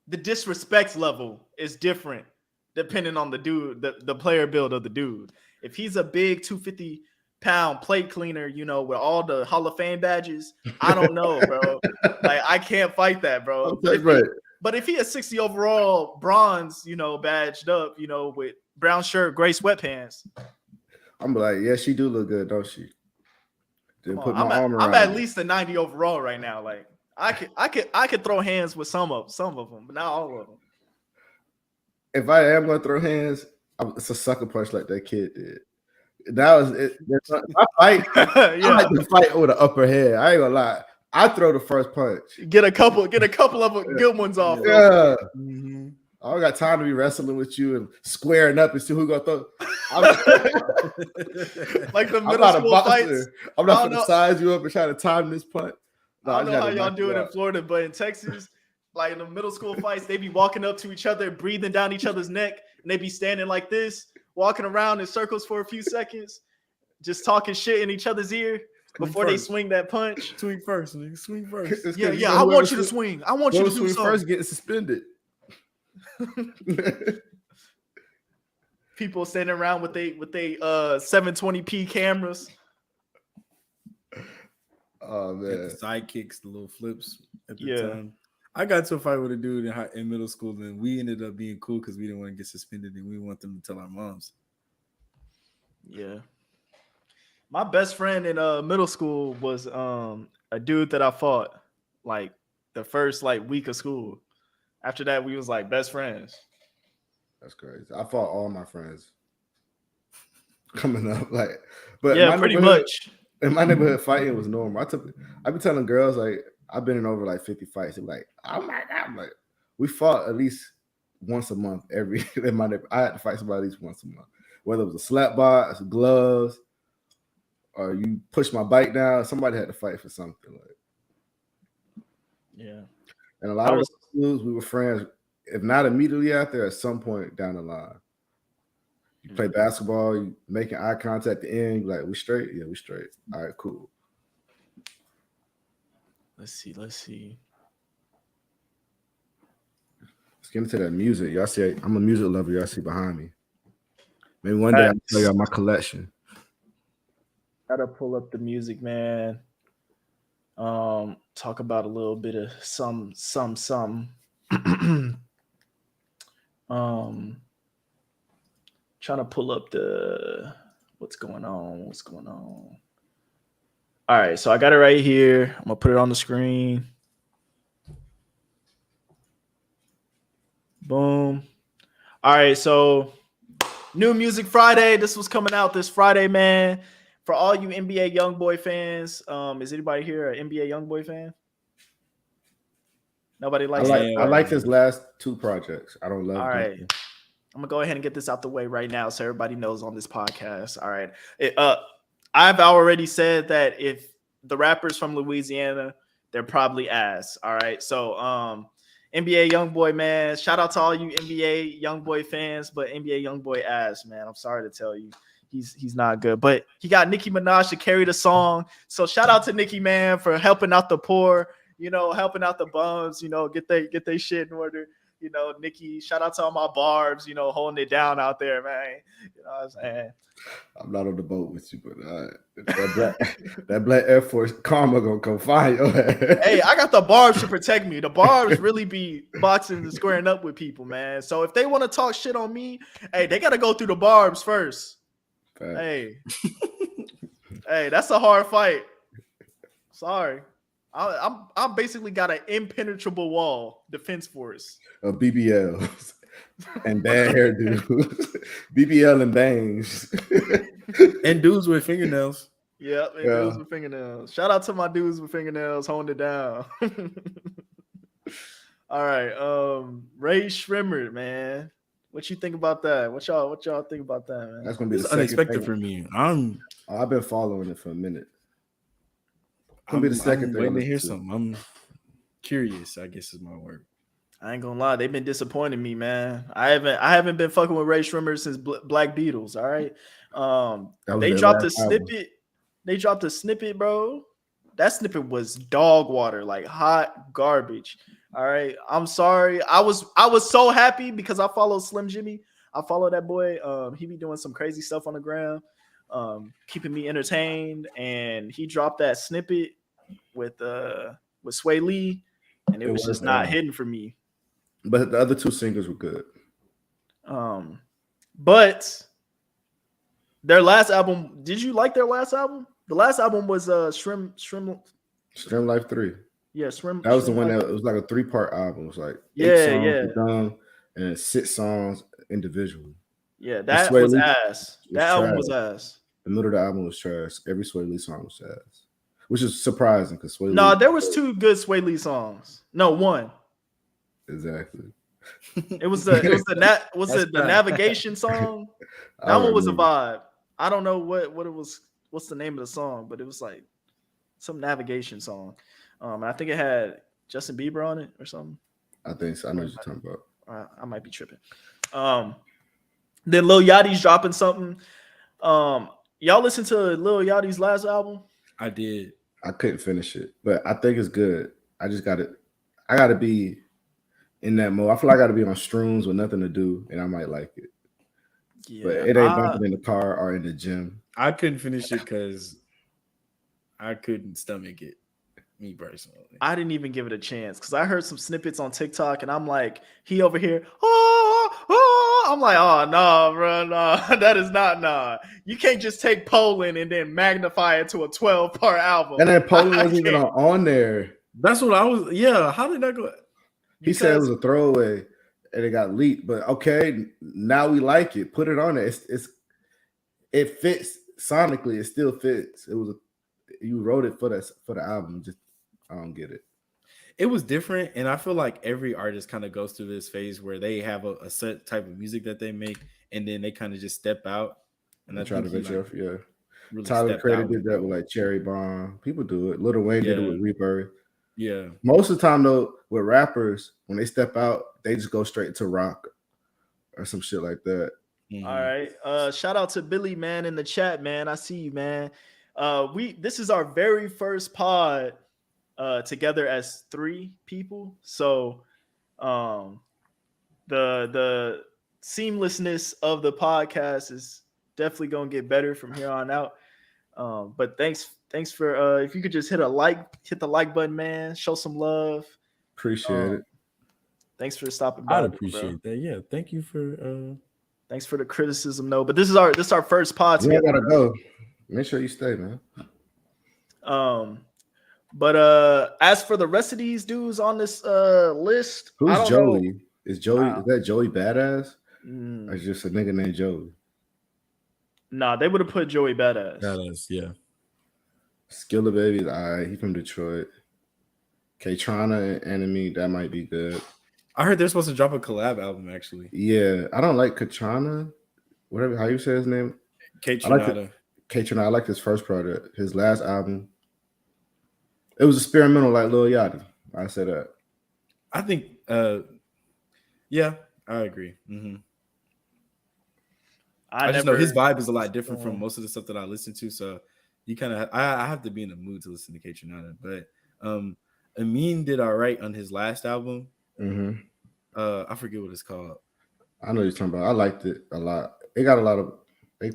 the disrespect level is different depending on the dude, the player build of the dude. If he's a big 250-pound plate cleaner, you know, with all the Hall of Fame badges, I don't know, bro. Like I can't fight that, bro. But if he a 60 overall bronze, you know, badged up, you know, with brown shirt, gray sweatpants, I'm like, yeah, she do look good, don't she? Then put my arm around. I'm at least a 90 overall right now. Like I could throw hands with some of them, but not all of them. If I am gonna throw hands, it's a sucker punch like that kid did. That was it. I fight. I like to fight with an upper head. I ain't gonna lie. I throw the first punch. Get a couple of good ones off. Yeah. Mm-hmm. I don't got time to be wrestling with you and squaring up and see who gonna throw. Like the I'm middle not a school boxer. fights. I'm I not don't gonna know. size you up and try to time this punt. No, I I don't just know how gotta y'all knock do you it in out. Florida, but in Texas, like in the middle school fights, they be walking up to each other, breathing down each other's neck, and they be standing like this, walking around in circles for a few seconds, just talking shit in each other's ear before they swing that punch. Swing first, nigga. Swing first. It's Yeah, 'cause yeah. I whoever want you to swing. I want you to do swing something. first getting suspended. People standing around with they 720p cameras. Oh Got man, the sidekicks, the little flips at the Yeah. time. I got to a fight with a dude in middle school, and we ended up being cool because we didn't want to get suspended, and we want them to tell our moms. Yeah. My best friend in middle school was a dude that I fought like the first like week of school. After that, we was like best friends. that's crazy. I fought all my friends coming up, like, but Yeah, pretty much. in my neighborhood, fighting was normal. I be telling girls like I've been in over like 50 fights. They're like, oh my god, I'm like we fought at least once a month every in my neighborhood. I had to fight somebody at least once a month, whether it was a slap box, gloves, or you push my bike down. Somebody had to fight for something. Like, Yeah. and a lot of the schools we were friends, if not immediately after, at some point down the line. You play basketball, you making eye contact at the end, like, we straight? Yeah, we straight. All right, cool. Let's see. Let's get into that music. Y'all see, I'm a music lover. Y'all see behind me. Maybe one day I'll tell y'all my collection. Gotta pull up the music, man. Talk about a little bit of some. Trying to pull up what's going on. All right, so I got it right here. I'm gonna put it on the screen. Boom. All right, so New Music Friday. This was coming out this Friday, man. For all you NBA YoungBoy fans, is anybody here an NBA YoungBoy fan? Nobody likes that. I like his last two projects. I don't love. All right, I'm gonna go ahead and get this out the way right now, so everybody knows on this podcast. All right, I've already said that if the rappers from Louisiana, they're probably ass. All right, so NBA YoungBoy, man, shout out to all you NBA YoungBoy fans, but NBA YoungBoy ass, man. I'm sorry to tell you. He's not good, but he got Nicki Minaj to carry the song. So shout out to Nicki, man, for helping out the poor, helping out the bums, get they shit in order. Nicki, shout out to all my barbs, holding it down out there, man. You know what I'm saying? I'm not on the boat with you, but that black Air Force karma gonna come find you. Hey, I got the barbs to protect me. The barbs really be boxing and squaring up with people, man. So if they want to talk shit on me, hey, they gotta go through the barbs first. Hey, hey, that's a hard fight. Sorry, I'm basically got an impenetrable wall defense force of BBLs and bad hairdos, BBL and bangs, and dudes with fingernails. Yep, and dudes with fingernails. Shout out to my dudes with fingernails holding it down. All right, Ray Shrimmer, man. What you think about that? What y'all think about that, man? That's gonna be unexpected for me. I've been following it for a minute. Gonna be the second thing. Waiting to hear something. I'm curious, I guess is my word. I ain't gonna lie, they've been disappointing me, man. I haven't been fucking with Ray Shrimmer since Black Beatles. All right, they dropped a snippet. They dropped a snippet, bro. That snippet was dog water, like hot garbage. All right, I'm sorry. I was so happy because I follow Slim Jimmy. I follow that boy. He be doing some crazy stuff on the ground, keeping me entertained. And he dropped that snippet with Sway Lee, and it was just not hitting for me. But the other two singers were good. But their last album. Did you like their last album? The last album was Shrimp Life 3. Yeah, Shrimp. That was the one that it was like a 3-part album. It was like 8 songs and 6 songs individually. Yeah, that was ass. That album was ass. The middle of the album was trash. Every Sway Lee song was ass, which is surprising because Sway Lee. No, there was 2 good Sway Lee songs. No, 1. Exactly. It was the That's navigation song. I That don't one was a remember. vibe. I don't know what it was. What's the name of the song? But it was like some navigation song. I think it had Justin Bieber on it or something. I think so. I know what you're talking about. I might be tripping. Um, then Lil Yachty's dropping something. Y'all listen to Lil Yachty's last album? I did. I couldn't finish it, but I think it's good. I just got to I got to be in that mode. I feel like I got to be on shrooms with nothing to do, and I might like it. But Yeah, it ain't bumping in the car or in the gym. I couldn't finish it because I couldn't stomach it. Me personally. I didn't even give it a chance because I heard some snippets on TikTok and I'm like, he over here, oh, I'm like, oh no, bro, no, that is not nah. You can't just take Poland and then magnify it to a 12-part album. And then Poland I wasn't even can't. on there. That's what I was. Yeah. How did that go? He said it Because was a throwaway and it got leaked. But okay, now we like it. Put it on there. It fits sonically. It still fits. You wrote it for the album. Just I don't get it. It was different, and I feel like every artist kind of goes through this phase where they have a set type of music that they make, and then they kind of just step out. And I try to think he, venture like, off, yeah. really Tyler stepped Creator out did with that that with one. like Cherry Bomb. People do it. Lil Wayne did it Yeah. with Rebirth. Yeah. Most of the time though, with rappers, when they step out, they just go straight to rock or some shit like that. Mhm. all right. Shout out to Billy, man, in the chat, man. I see you, man. This is our very first pod together as 3 people. So the seamlessness of the podcast is definitely gonna get better from here on out. But thanks for if you could just hit the like button, man. Show some love. Appreciate it. Thanks for stopping by, I'd bro. appreciate that. Yeah. Thank you for. Thanks for the criticism, though. But this is our first pod You ain't together. gotta go. Make sure you stay, man. But as for the rest of these dudes on this list, I Who's don't Joey? know. Is that Joey Badass? Mm, Or is just a nigga named Joey? nah, they would have put Joey Badass. Badass, yeah. Skilla Baby's alright. He from Detroit. K-Trana and Enemy, that might be good. I heard they're supposed to drop a collab album actually. Yeah, I don't like K-Trana. Whatever, how you say his name? Kate I like Tronada. K-Trana. I like his first project. His last album. It was experimental like Lil Yachty. I say that. I think. Yeah, I agree. Mm-hmm. I just know his vibe is a lot different from most of the stuff that I listen to. So you kind of, I have to be in the mood to listen to Kate Tronada. But Amin did all right on his last album. Mm-hmm. I forget what it's called. I know what you're talking about. I liked it a lot. It got a lot of.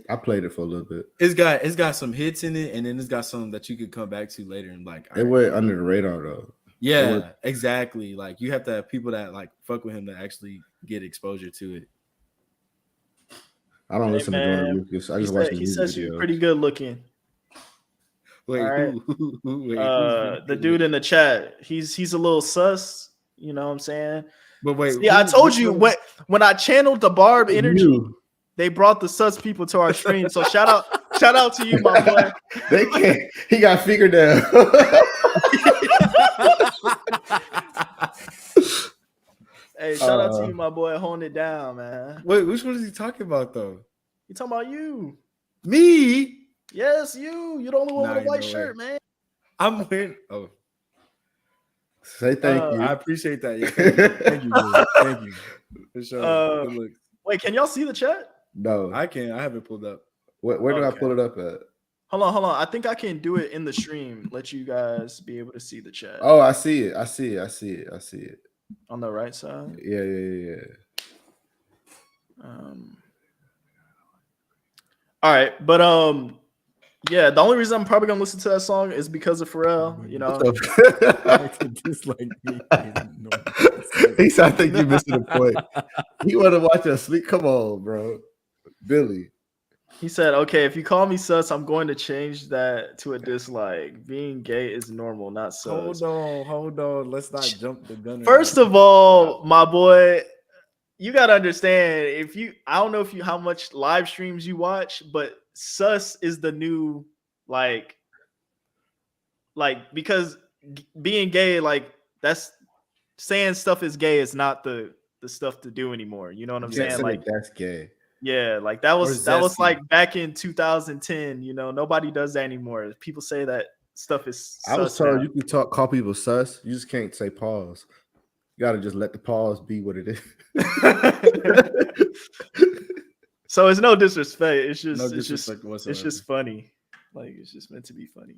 I played it for a little bit. It's got some hits in it, and then it's got some that you could come back to later and like. It went under the radar though. Yeah, exactly. Like you have to have people that like fuck with him to actually get exposure to it. I don't listen to Jordan Lucas. I just watch the He music says you're videos. pretty good looking. Wait, right. wait, the dude in the chat, he's a little sus. You know what I'm saying? But wait, see, I told you when I channeled the Barb energy, they brought the sus people to our stream. So shout out to you, my boy. They can't. He got figured out. Hey, shout out to you, my boy, holding it down, man. Wait, which one is he talking about though? He talking about you. Me? Yes, you. You're the only one with a white shirt, man. I'm wearing. Oh, say thank you. I appreciate that. Yeah, thank you, bro. Thank you. For sure. Good look. Wait, can y'all see the chat? No, I can't. I haven't pulled up. Where did I pull it up at? Hold on. I think I can do it in the stream. Let you guys be able to see the chat. Oh, I see it. I see it. On the right side. Yeah. All right, but yeah, the only reason I'm probably gonna listen to that song is because of Pharrell. You know, he said, "I think you're missing the point." He want to watch us sleep. Come on, bro, Billy. He said, "Okay, if you call me sus, I'm going to change that to a dislike. Being gay is normal, not sus." Hold on. Let's not jump the gun. First of all, my boy, you gotta understand. I don't know how much live streams you watch, but sus is the new like because being gay, like that's saying stuff is gay is not the the stuff to do anymore. You know what I'm You can't saying? say Like, that's gay. yeah, like that Or was zesty. like back in 2010. You know, nobody does that anymore. People say that stuff is I was sus told now. you could call people sus. You just can't say pause. You got to just let the pause be what it is. So it's no disrespect. It's just No it's just disrespect it's whatsoever. just funny. Like it's just meant to be funny.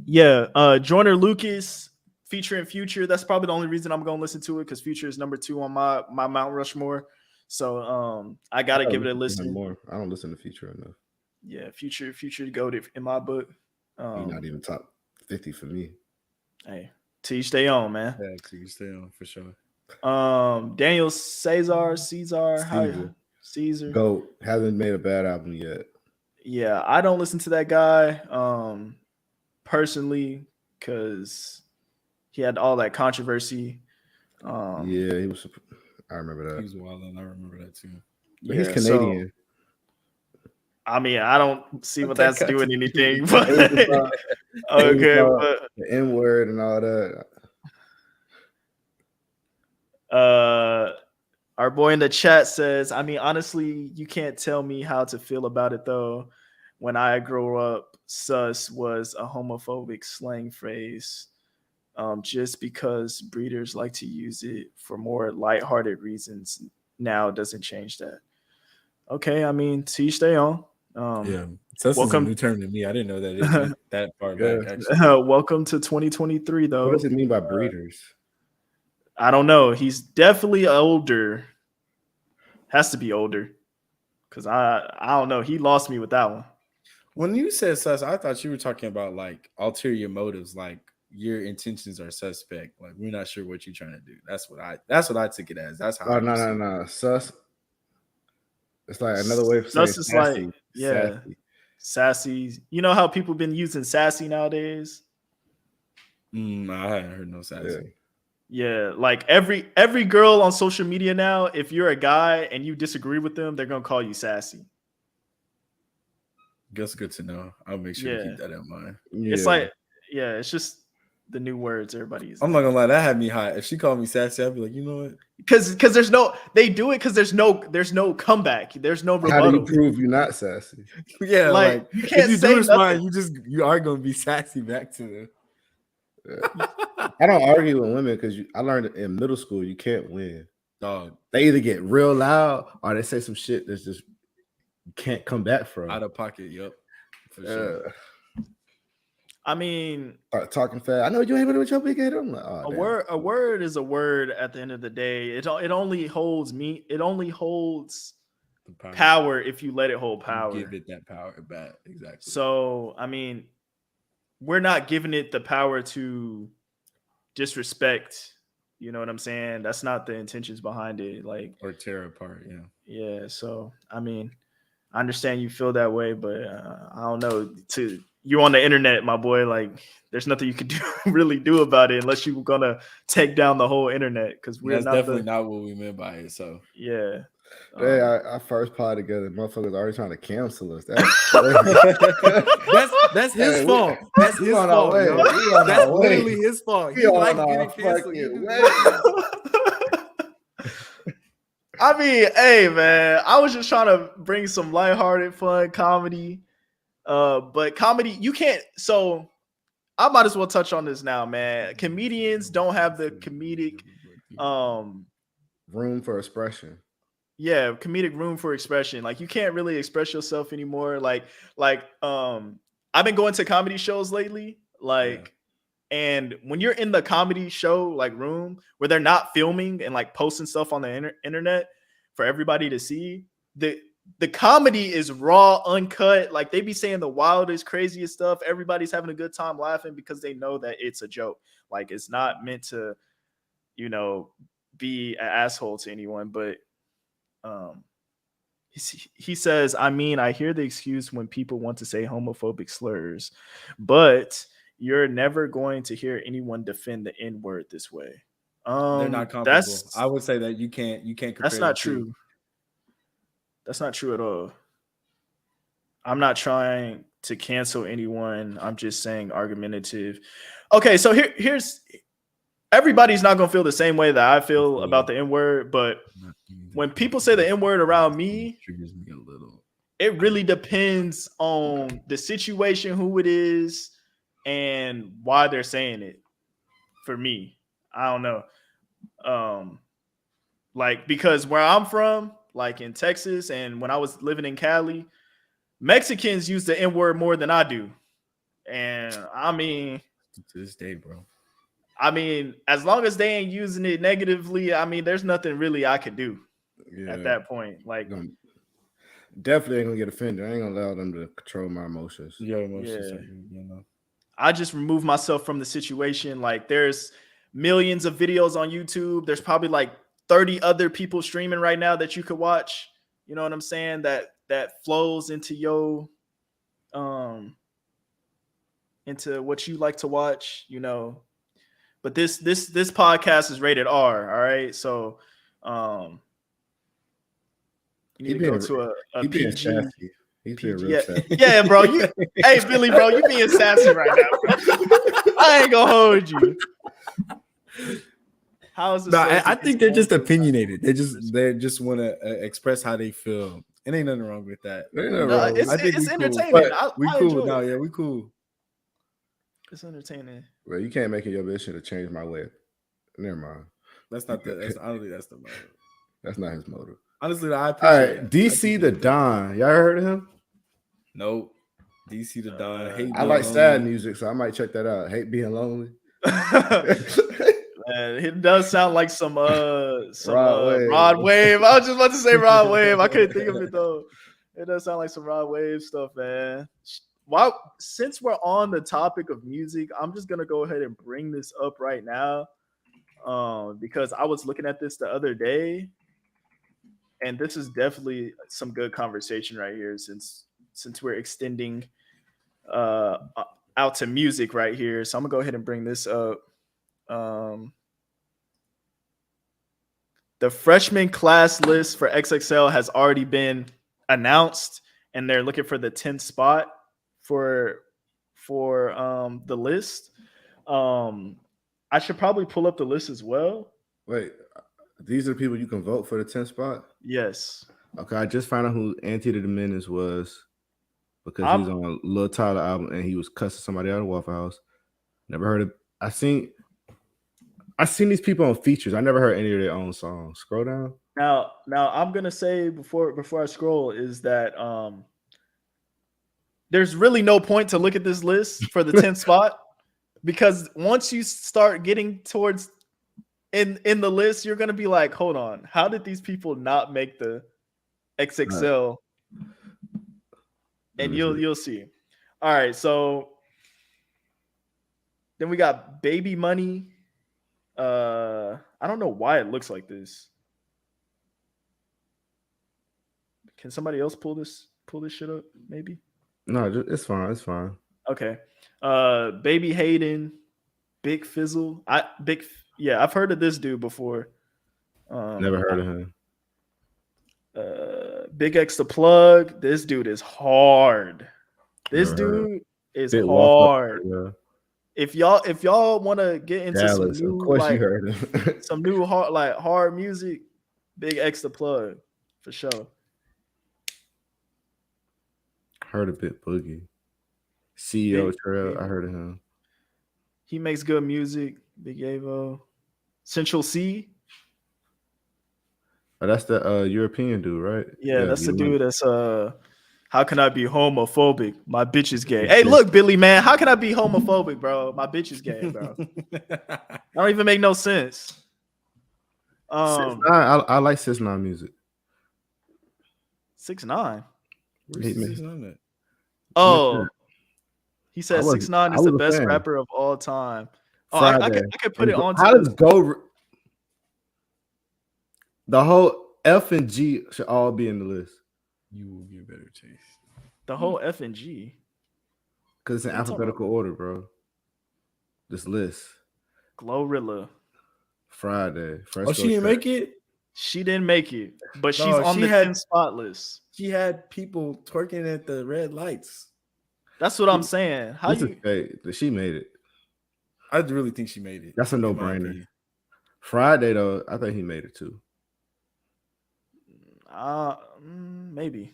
Yeah, Joyner Lucas featuring Future. That's probably the only reason I'm gonna listen to it because Future is number 2 on my Mount Rushmore. So I gotta give it a listen. More. I don't listen to Future enough. Yeah, Future goated in my book. He's not even top 50 for me. Hey, till you stay on, man. Yeah, so you stay on for sure. Daniel Caesar, Caesar. Goat hasn't made a bad album yet. Yeah, I don't listen to that guy personally because he had all that controversy. Yeah, he was. I remember He that. was wild, and I remember that too. But yeah, he's Canadian. So, I mean, I don't see what That that's got doing to do anything, with but okay, but the N word and all that. our boy in the chat says, I mean, honestly, you can't tell me how to feel about it though. When I grew up, sus was a homophobic slang phrase. Just because breeders like to use it for more lighthearted reasons now doesn't change that. Okay, I mean, to each their own. Yeah, sus is a welcome- new term to me. I didn't know that it went that far Yeah. back. Actually, welcome to 2023, though. What does it mean by breeders? I don't know. He's definitely older. Has to be older. Because I don't know. He lost me with that one. when you said sus, I thought you were talking about like ulterior motives, like your intentions are suspect. Like we're not sure what you're trying to do. That's what I took it as. That's how. Oh, no. Sus. It's like another way of saying Sus is sassy. like, yeah, sassy. You know how people been using sassy nowadays? I hadn't heard no sassy. Yeah. Yeah, like every girl on social media now, if you're a guy and you disagree with them, they're gonna call you sassy. That's good to know. I'll make sure to keep that in mind. Yeah. It's like, yeah, it's just the new words everybody uses. I'm not gonna lie, that had me hot. If she called me sassy, I'd be like, you know what? Because they do it because there's no comeback. There's no rebuttal. how do you prove you're not sassy? Yeah, Like, you can't if you say do respond, nothing. you are gonna be sassy back to them. I don't argue with women because I learned in middle school you can't win. Dog, They either get real loud or they say some shit that's just you can't come back from. out of pocket. Yep, for sure. I mean, Start talking fast. I know you ain't with your big head. I'm like, oh, a word is a word at the end of the day. It only holds The power if you let it hold power. Give it that power back. Exactly. So, I mean, we're not giving it the power to disrespect. You know what I'm saying? That's not the intentions behind it. Like, or tear apart. Yeah. Yeah. So, I mean, I understand you feel that way, but I don't know. You on the internet, my boy, like there's nothing you can really do about it unless you're gonna take down the whole internet because we're definitely not what we meant by it. So yeah. Hey, our first pod together, motherfuckers already trying to cancel us. That's his fault. That's his fault. That's literally his fault. He likes getting canceled. I mean, hey man, I was just trying to bring some lighthearted, fun comedy. But comedy, you can't. So I might as well touch on this now, man. Comedians don't have the comedic room for expression. Yeah, comedic room for expression. Like you can't really express yourself anymore. Like I've been going to comedy shows lately. And when you're in the comedy show like room where they're not filming and like posting stuff on the internet for everybody to see, the comedy is raw, uncut. Like they be saying the wildest, craziest stuff. Everybody's having a good time laughing because they know that it's a joke. Like it's not meant to, be an asshole to anyone. But he says, I mean, I hear the excuse when people want to say homophobic slurs, but you're never going to hear anyone defend the N-word this way. They're not comparable. I would say that you can't compare. That's not true. That's not true at all. I'm not trying to cancel anyone. I'm just saying argumentative. Okay, so here's everybody's not gonna feel the same way that I feel about the N word, but when people say the N word around me, triggers me a little. it really depends on the situation, who it is, and why they're saying it. For me, I don't know. Like, because where I'm from, like in Texas, and when I was living in Cali, Mexicans use the N word more than I do. And I mean, To this day, bro. I mean, as long as they ain't using it negatively, I mean, there's nothing really I could do at that point. Like, definitely ain't gonna get offended. I ain't gonna allow them to control my emotions. Your emotions, Yeah. you know. I just remove myself from the situation. Like, there's millions of videos on YouTube. There's probably like 30 other people streaming right now that you could watch. You know what I'm saying? That flows into your into what you like to watch, you know. But this podcast is rated R, all right? So you need to go to a being PG. sassy. He's being real Yeah, sassy. yeah, bro. Hey, Billy, bro, you being sassy right now, bro. I ain't gonna hold you. How is it? No, I think they're just opinionated. They just want to express how they feel. It ain't nothing wrong with that. No, it's entertaining. Cool. We cool. No, yeah, we cool. It's entertaining. Well, you can't make it your mission to change my way. Never mind. That's not the. I don't think that's the motive. That's not his motive. Honestly, I appreciate. All right, DC the Don. Y'all heard of him? Nope. DC the Don. I like sad music, so I might check that out. Hate being lonely. Man, it does sound like some Rod Wave. I was just about to say Rod Wave. I couldn't think of it though. It does sound like some Rod Wave stuff, man. Since we're on the topic of music, I'm just gonna go ahead and bring this up right now, because I was looking at this the other day, and this is definitely some good conversation right here. Since we're extending out to music right here, so I'm gonna go ahead and bring this up. The freshman class list for XXL has already been announced, and they're looking for the 10th spot for the list. I should probably pull up the list as well. Wait, these are the people you can vote for the 10th spot? Yes. Okay, I just found out who Anti the Menace was, because he's on a Lil Tyler album and he was cussing somebody out of Waffle House. Never heard of. I seen these people on features. I never heard any of their own songs. Scroll down. Now I'm gonna say before I scroll is that there's really no point to look at this list for the 10th spot, because once you start getting towards in the list, you're gonna be like, hold on, how did these people not make the XXL? And you'll see. All right, so then we got Baby Money. I don't know why it looks like this. Can somebody else pull this shit up? Maybe. No, it's fine. It's fine. Okay. Baby Hayden, Big Fizzle. I've heard of this dude before. Never heard of him. Big X the Plug. This dude is hard. This dude is hard. Yeah. If y'all want to get into Dallas, some new, of course like, you heard him. some new hard music, Big X the Plug for sure. Heard of Bit Boogie. CEO Trail, I heard of him. He makes good music. Big Avo. Central C. Oh, that's the European dude, right? Yeah, that's the dude that's how can I be homophobic? My bitch is gay. Hey, look, Billy, man, how can I be homophobic, bro? My bitch is gay, bro. That don't even make no sense. I like 6ix9ine music. 6ix9ine. Oh, he said 6ix9ine is the best rapper of all time. Oh, I could put it on. How does go? The whole F and G should all be in the list. You will get better taste. The whole F and G, because it's in alphabetical order, bro. This list. Glorilla. Friday. Oh, she didn't make it? She didn't make it, but she's on the 10 spot list. She had people twerking at the red lights. That's what I'm saying. She made it. I really think she made it. That's a in my no-brainer. opinion. Friday though, I think he made it too. Maybe.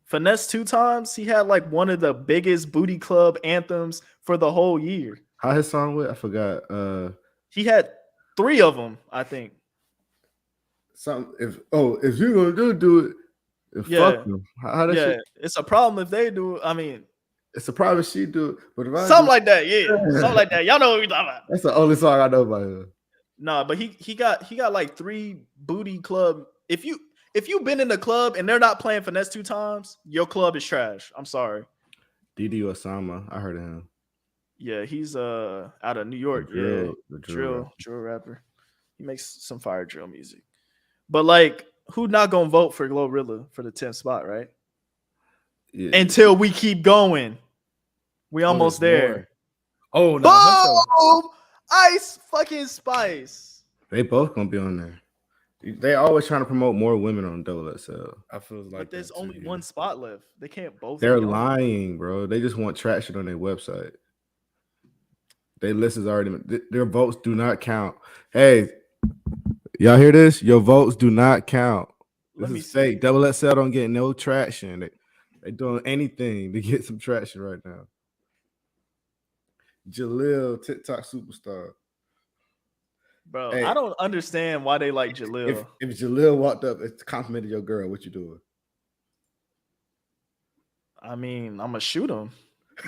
Finesse 2 times. He had like one of the biggest booty club anthems for the whole year. How his song went? I forgot. He had 3 of them, I think. Something. If you're gonna do it, Yeah. fuck them. How that Yeah, shit? it's a problem if they do it. I mean, It's a private she do it, but if I something do, like that. Yeah, something like that. Y'all know what we're talking about. that's the only song I know by her. Nah, but he got like 3 booty club. If you've been in the club and they're not playing Finesse 2 times, your club is trash. I'm sorry. Didi Osama, I heard of him. Yeah, he's out of New York. The Drill rapper. He makes some fire drill music. But like, who not gonna vote for Glorilla for the 10th spot, right? Yeah. Until we keep going. We almost there's there. more. Oh no, Boom! Ice fucking Spice. They both gonna be on there. They always trying to promote more women on Double XL. I feel like But there's that too, only yeah. one spot left. They can't both. They're be on. lying, bro. They just want traction on their website. Their list is already. Their votes do not count. Hey, y'all hear this? Your votes do not count. This Let me is fake. see. Double XL don't get no traction. They doing anything to get some traction right now. Jaleel, TikTok superstar. Bro, Hey, I don't understand why they like Jaleel. If Jaleel walked up and complimented your girl, what you doing? I mean, I'm gonna shoot him.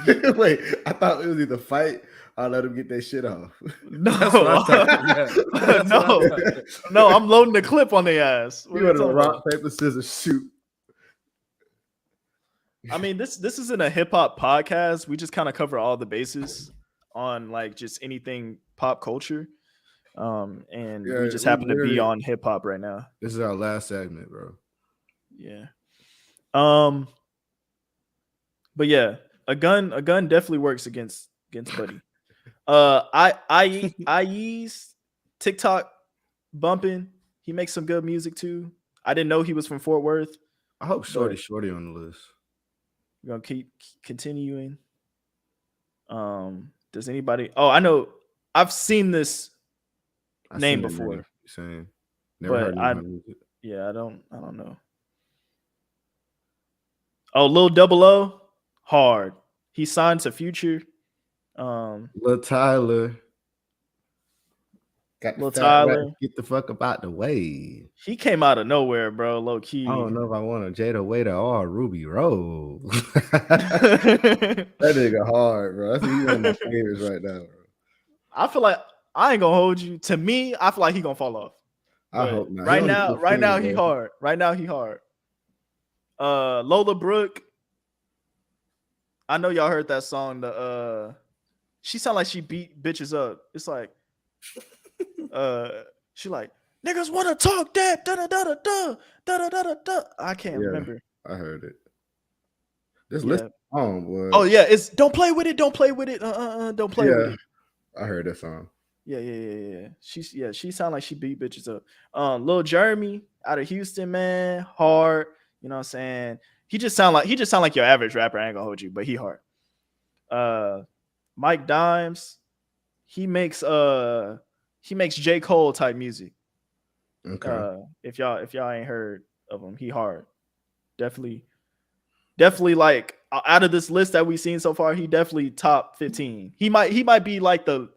Wait, I thought it was either fight or let him get that shit off. No, That's what I thought. Yeah. That's what I no, thought. no. I'm loading the clip on their ass. What You are want you to talking rock, about? paper, scissors, shoot. I mean, this isn't a hip hop podcast. We just kind of cover all the bases on like just anything pop culture. And Yeah, we just we happen to be literally- on hip hop right now. This is our last segment, bro. Yeah. But yeah, a gun definitely works against Buddy. IE's TikTok bumping. He makes some good music too. I didn't know he was from Fort Worth. I hope But Shorty on the list. we're gonna keep continuing. Does anybody? Oh, I know. I've seen this I name seen that before. name, saying never But heard of music. Yeah, I don't know. Oh, Lil Double O, hard. He signed to Future. Lil Tyler. Got Lil the fat rat, Tyler. get the fuck up out the way. He came out of nowhere, bro. Low key. I don't know if I want a Jada Waiter or a Ruby Rose. That nigga hard, bro. That's one of my favorites right now, bro. I feel like I ain't gonna hold you. To me, I feel like he gonna fall off. I But hope not. Right He now, only 15, he bro. hard. Right now, he hard. Lola Brooke. I know y'all heard that song. She sound like she beat bitches up. It's like, she like niggas want to talk that da da da da da da da da da. I can't Yeah. remember. I heard it. This Yeah. list song, boy. Oh yeah, it's don't play with it. Don't play with it. Don't play with Yeah. it. I heard that song. Yeah. She sound like she beat bitches up. Lil Jeremy out of Houston, man, hard. You know what I'm saying? He just sound like your average rapper. I ain't gonna hold you, but he hard. Mike Dimes, he makes J. Cole type music. Okay. If y'all ain't heard of him, he hard. Definitely like out of this list that we've seen so far, he definitely top 15. He might be like the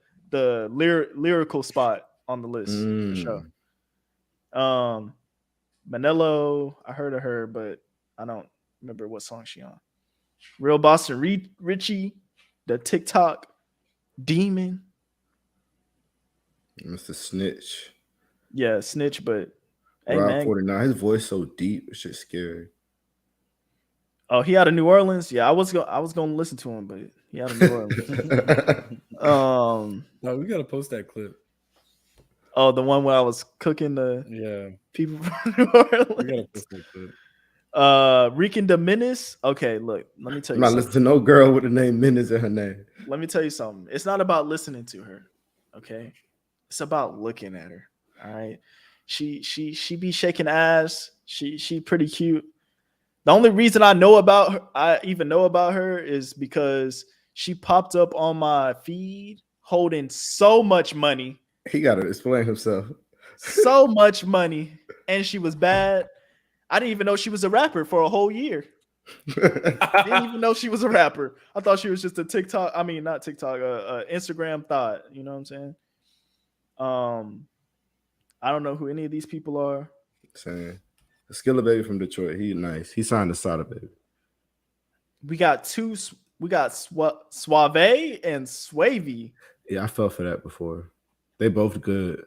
lyrical spot on the list for sure. Manello, I heard of her, but I don't remember what song she on. Real Boston Richie, the TikTok demon. Mr. Snitch. Yeah, snitch, but hey Rob man. 49. His voice so deep, it's just scary. Oh, he out of New Orleans. Yeah, I was gonna listen to him, but he out of New Orleans. No, we gotta post that clip. Oh, the one where I was cooking the Yeah, people from New we gotta Orleans. post that clip. Rican the Menace. Okay, look, let me tell I'm you not something. listening to no girl with the name Menace in her name. Let me tell you something. It's not about listening to her. Okay, it's about looking at her. All right, she be shaking ass. She pretty cute. The only reason I even know about her is because she popped up on my feed holding so much money, He got to explain himself. so much money, and she was bad. I didn't even know she was a rapper for a whole year. Didn't even know she was a rapper. I thought she was just a TikTok. I mean, not TikTok, Instagram thought. You know what I'm saying? I don't know who any of these people are. Saying, the Skilla Baby from Detroit. He nice. He signed the Sada Baby. We got two. We got Suave and Swavy. Yeah, I fell for that before. They both good.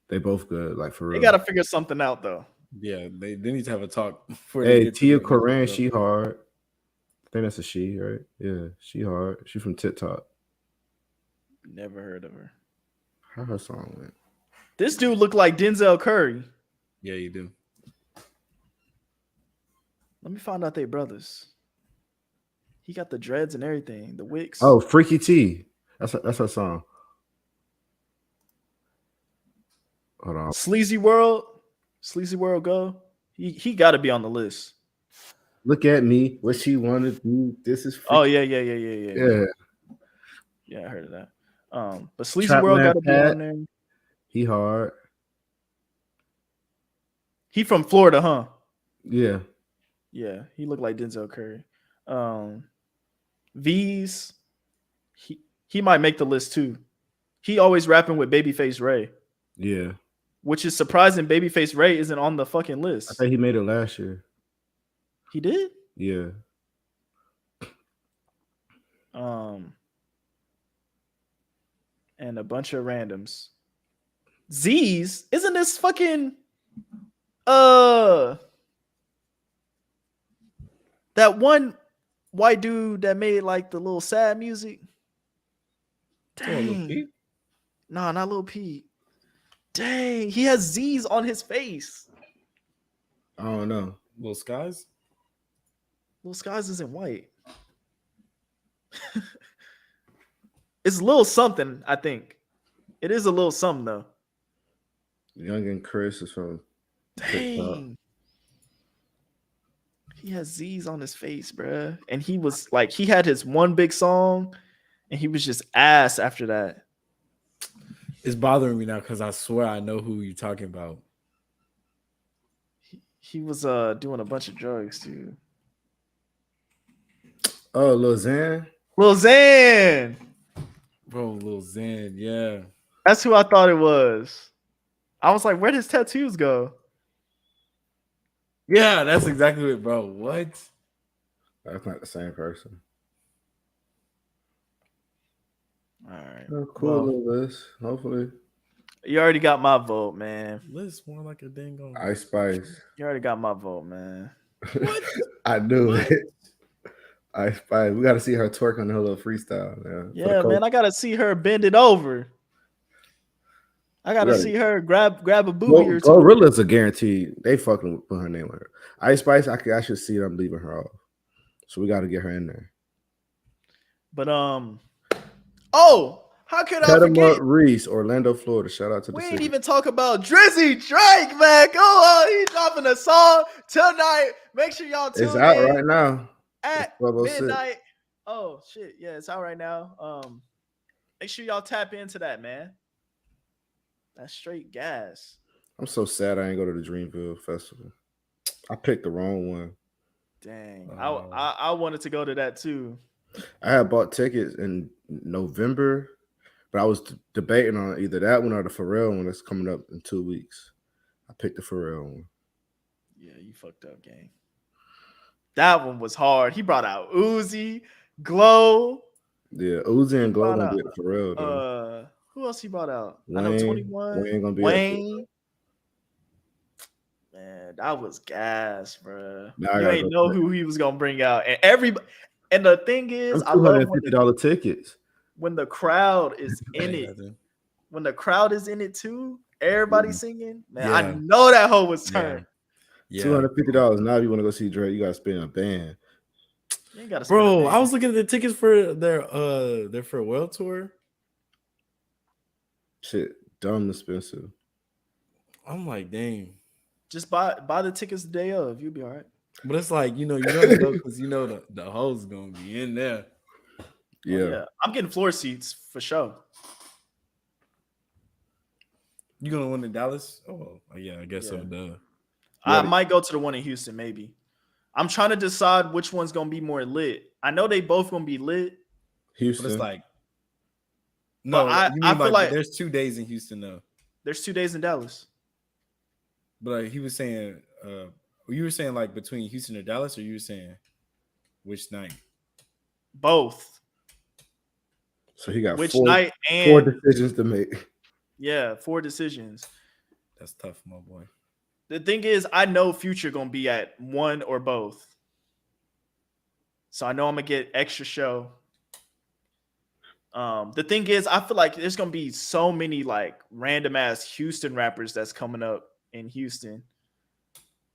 They both good. Like for real. They got to figure something out though. Yeah, they need to have a talk. Hey, Tia Coran, she hard. I think that's a she, right? Yeah, she hard. She from TikTok. Never heard of her. How her song went? This dude looked like Denzel Curry. Yeah, you do. Let me find out they brothers. He got the dreads and everything. The wigs. Oh, Freaky T. That's her song. Hold on. Sleazy World. Sleazy World Go. He got to be on the list. Look at me. What she wanted to do. This is Oh freaky. yeah. Yeah, I heard of that. But Sleazy Trap World Man got to be Pat. on there. He hard. He from Florida, huh? Yeah. Yeah, he looked like Denzel Curry. V's, he might make the list too. He always rapping with Babyface Ray. Yeah. Which is surprising. Babyface Ray isn't on the fucking I list. think he made it last year. He did? Yeah. And a bunch of randoms. Z's, isn't this fucking that one white dude that made like the little sad music? Dang. Nah, not Lil Pete. Dang, he has Z's on his face. I don't know. Little Skies? Lil Skies isn't white. It's a little something, I think. It is a little something though. Young and Chris is from TikTok. Dang. He has Z's on his face, bruh. And he was like, he had his one big song and he was just ass after that. It's bothering me now because I swear I know who you're talking about. He was doing a bunch of drugs too. Oh, Lil Xan? Lil Xan. Bro, Lil Xan, yeah. That's who I thought it was. I was like, where does tattoos go? Yeah, that's exactly it, bro. What? That's not the same person. All right. Oh, cool little list. Hopefully. You already got my vote, man. List more like a dingo. Ice Spice. You already got my vote, man. What? I knew it. Ice Spice. We got to see her twerk on her little freestyle. Man. Yeah, man. I got to see her bend it over. I got to see her grab a booty or two. Gorilla's a guarantee. They fucking put her name on her. Ice Spice, I should see them leaving her off. So we got to get her in there. But oh, how could I forget? Reese, Orlando, Florida. Shout out to the We city. ain't even talk about Drizzy Drake, man. Go on, he's dropping a song tonight. Make sure y'all tune in. It's out right now at 12:06. midnight. Oh shit, yeah, it's out right now. Make sure y'all tap into that, man. That's straight gas. I'm so sad I ain't go to the Dreamville Festival. I picked the wrong one. Dang, I wanted to go to that too. I had bought tickets in November, but I was debating on either that one or the Pharrell one that's coming up in 2 weeks. I picked the Pharrell one. Yeah, you fucked up, gang. That one was hard. He brought out Uzi, Glow. Yeah, Uzi and Glow gonna be at the Pharrell though. Who else he brought out? Wayne, I know 21. Wayne gonna be Wayne. Man, that was gas, bro. Now You ain't know who he was gonna bring out, and everybody. And the thing is, I love $250 tickets. When the crowd is in it. When the crowd is in it too, everybody singing. Man, I know that hoe was turned. Yeah. $250. Now, if you want to go see Drake, you gotta spend a band. You ain't gotta spend Bro, a band. I was looking at the tickets for their farewell tour. Shit, dumb expensive. I'm like, dang. Just buy the tickets the day of. You'll be all right. But it's like, you know, because you know the hoes gonna be in there. Yeah. Oh, yeah. I'm getting floor seats for sure. You gonna win in Dallas? Oh, yeah, I guess so. Yeah. Duh. I What? might go to the one in Houston, maybe. I'm trying to decide which one's gonna be more lit. I know they both gonna be lit, But it's Houston. like but no, you I mean feel like like there's 2 days in Houston though. there's 2 days in Dallas. But like, he was saying, you were saying like between Houston or Dallas, or you were saying which night? Both. So he got Which four night four and decisions to make. yeah, 4 decisions. That's tough, my boy. The thing is, I know Future gonna be at one or both. So I know I'm gonna get extra show. The thing is, I feel like there's gonna be so many like random ass Houston rappers that's coming up in Houston.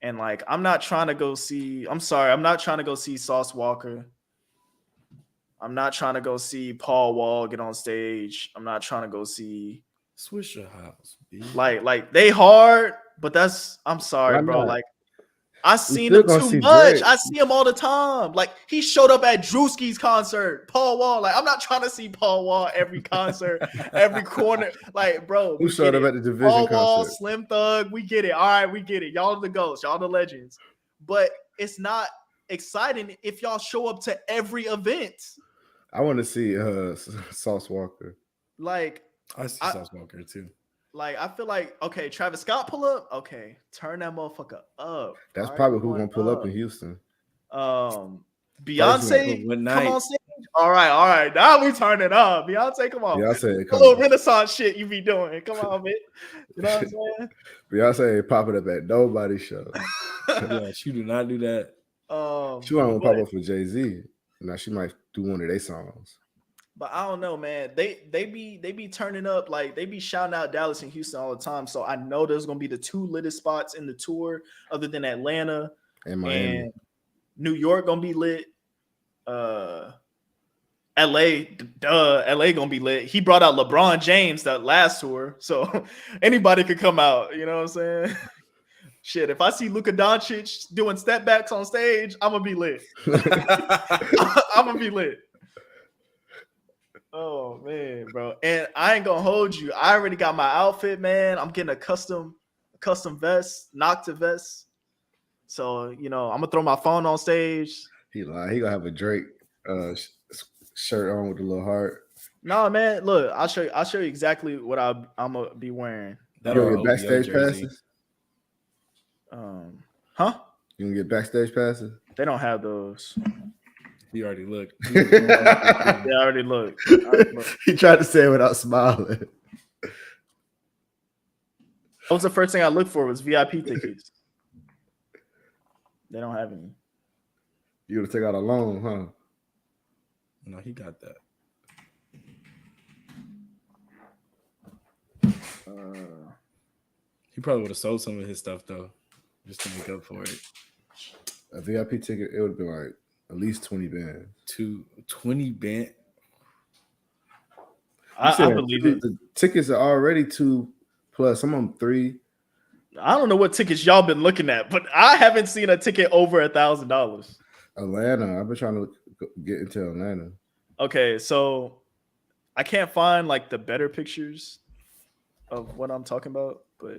And like I'm not trying to go see, I'm sorry, I'm not trying to go see Sauce Walker. I'm not trying to go see Paul Wall get on stage. I'm not trying to go see Swisher House, B. like they hard, but that's I'm sorry, Why bro. not? Like I We seen still him gonna too see much. Drake. I see him all the time. Like he showed up at Drewski's concert, Paul Wall. Like I'm not trying to see Paul Wall every concert, every corner. Like, bro, Who we showed get up it. at the division Paul Wall, concert? Slim Thug, we get it. All right, we get it. Y'all are the ghosts, y'all the legends. But it's not exciting if y'all show up to every event. I want to see Sauce Walker. Like, I see I- Sauce Walker too. like I feel like okay, Travis Scott pull up. Okay, turn that motherfucker up. That's All right, probably who's going gonna pull up up. in Houston. Beyonce, What come night? on stage. All right. Now we turn it up. Beyonce, come on. Beyonce A come little on. Renaissance shit you be doing. Come on, man. You know what I'm saying? Beyonce ain't popping up at nobody's show. Yeah, she do not do that. She want to but, pop up for Jay-Z. Now she might do one of their songs. but I don't know, man. They be turning up like they be shouting out Dallas and Houston all the time. So I know there's gonna be the 2 littest spots in the tour, other than Atlanta And Miami. and New York gonna be lit. LA gonna be lit. He brought out LeBron James that last tour, so anybody could come out. You know what I'm saying? Shit, if I see Luka Doncic doing step backs on stage, I'm gonna be lit. I'm gonna be lit. Oh man, bro, and I ain't gonna hold you. I already got my outfit, man. I'm getting a custom vest, Nocta vest. So you know, I'm gonna throw my phone on stage. He lied. He gonna have a Drake shirt on with a little heart. No, man. Look, I'll show you exactly what I'm gonna be wearing. You That'll gonna be get OVO backstage jersey. passes? Huh? You gonna get backstage passes? They don't have those. He already looked. Yeah, I already looked. He tried to say it without smiling. That was the first thing I looked for was VIP tickets. They don't have any. You gonna take out a loan, huh? No, he got that. He probably would have sold some of his stuff though, just to make up for it. A VIP ticket, it would have been like at least 20 bands. 20 band. I believe it. The tickets are already 2 plus. Some of them 3. I don't know what tickets y'all been looking at, but I haven't seen a ticket over $1,000. Atlanta. I've been trying to get into Atlanta. Okay, so I can't find like the better pictures of what I'm talking about, but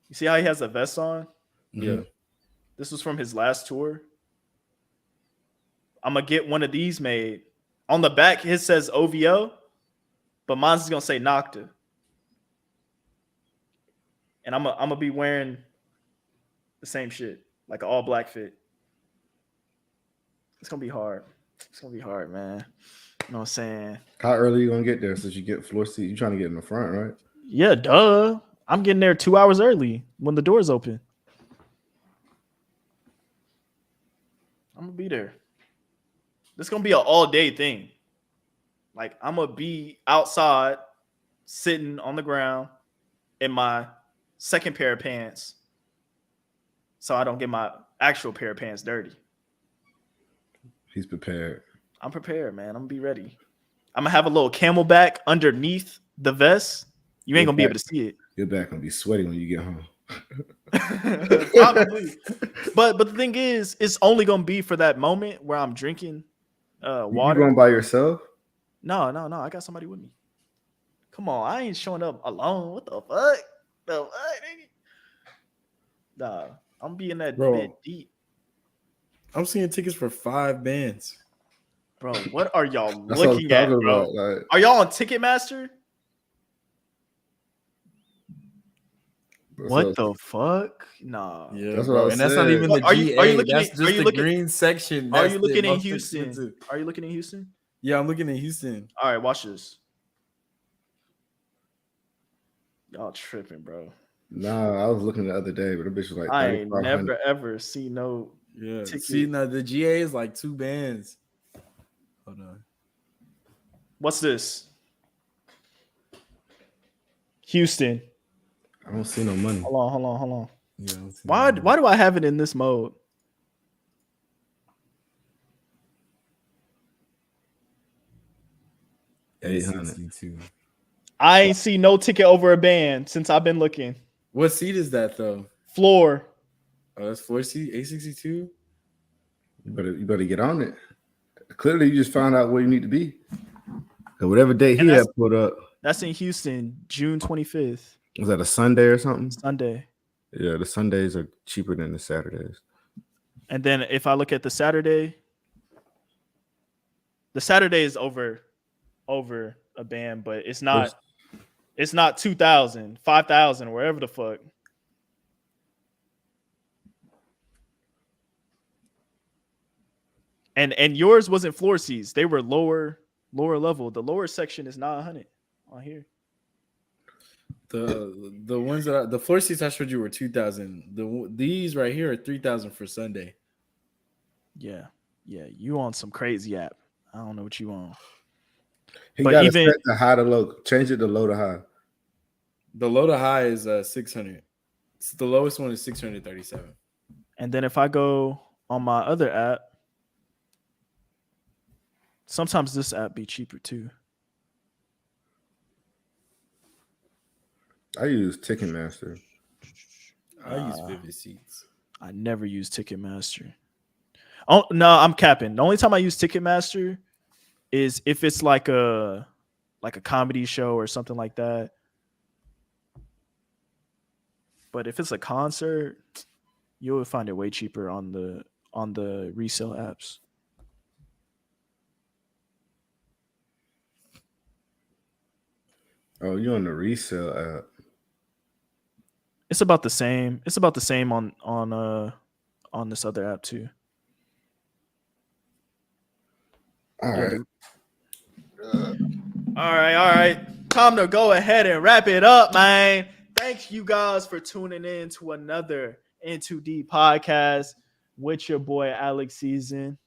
you see how he has a vest on? Yeah. This was from his last tour. I'm gonna get one of these made. On the back, his says OVO, but mine's is gonna say Nocta. And I'm gonna be wearing the same shit, like an all black fit. It's gonna be hard. It's gonna be hard, man. You know what I'm saying? How early you gonna get there since you get floor seat? You trying to get in the front, right? Yeah, duh. I'm getting there 2 hours early when the doors open. I'm gonna be there. This is gonna be an all-day thing. Like I'm gonna be outside, sitting on the ground in my second pair of pants, so I don't get my actual pair of pants dirty. He's prepared. I'm prepared, man. I'm gonna be ready. I'm gonna have a little camelback underneath the vest. You ain't gonna be able to see it. Your back gonna be sweaty when you get home. Probably. But the thing is, it's only gonna be for that moment where I'm drinking You water. going by yourself? No, I got somebody with me. Come on, I ain't showing up alone. What the fuck? The fuck, nigga? Nah, I'm being that Bro. bit deep. I'm seeing tickets for 5 bands. Bro, what are y'all That's what I'm looking at, talking bro? about. Like, Are y'all on Ticketmaster? that's What the fuck? Nah. Yeah, That's what I bro. was And that's not saying. even the Are you GA. looking That's at- just are you the looking- green section. Are That's you the looking in most Houston? expensive. Are you looking in Houston? Yeah, I'm looking in Houston. All right, watch this. Y'all tripping, bro. Nah, I was looking the other day, but the bitch was like I ain't 3,500. never ever see no Yeah. ticket. See, now the GA is like 2 bands. Hold on. What's this? Houston. I don't see no money. Hold on. Yeah. I'm seeing Why that. do I have it in this mode? $862. I ain't see no ticket over a band since I've been looking. What seat is that though? Floor. Oh, that's 4 seat, 862. You better get on it. Clearly, you just found out where you need to be. And whatever day And he had put up, That's in Houston, June 25th, was that a Sunday or something? Sunday. Yeah, the Sundays are cheaper than the Saturdays. And then if I look at the Saturday is over a band, but it's not 2,000, 5,000, wherever the fuck. And yours wasn't floor seats. They were lower level. The lower section is not 100 on here. The ones that the floor seats I showed you were 2,000. These right here are 3,000 for Sunday. Yeah, you on some crazy app. I don't know what you on. He But got to even- set the high to low. Change it to low to high. The low to high is 600. The lowest one is 637. And then if I go on my other app, sometimes this app be cheaper too. I use Ticketmaster. I use Vivid Seats. I never use Ticketmaster. Oh no, I'm capping. The only time I use Ticketmaster is if it's like a comedy show or something like that. But if it's a concert, you would find it way cheaper on the resale apps. Oh, you on the resale app? It's about the same. It's about the same on this other app too. All right. All right. Time to go ahead and wrap it up, man. Thank you guys for tuning in to another Into Deep podcast with your boy Alex Season.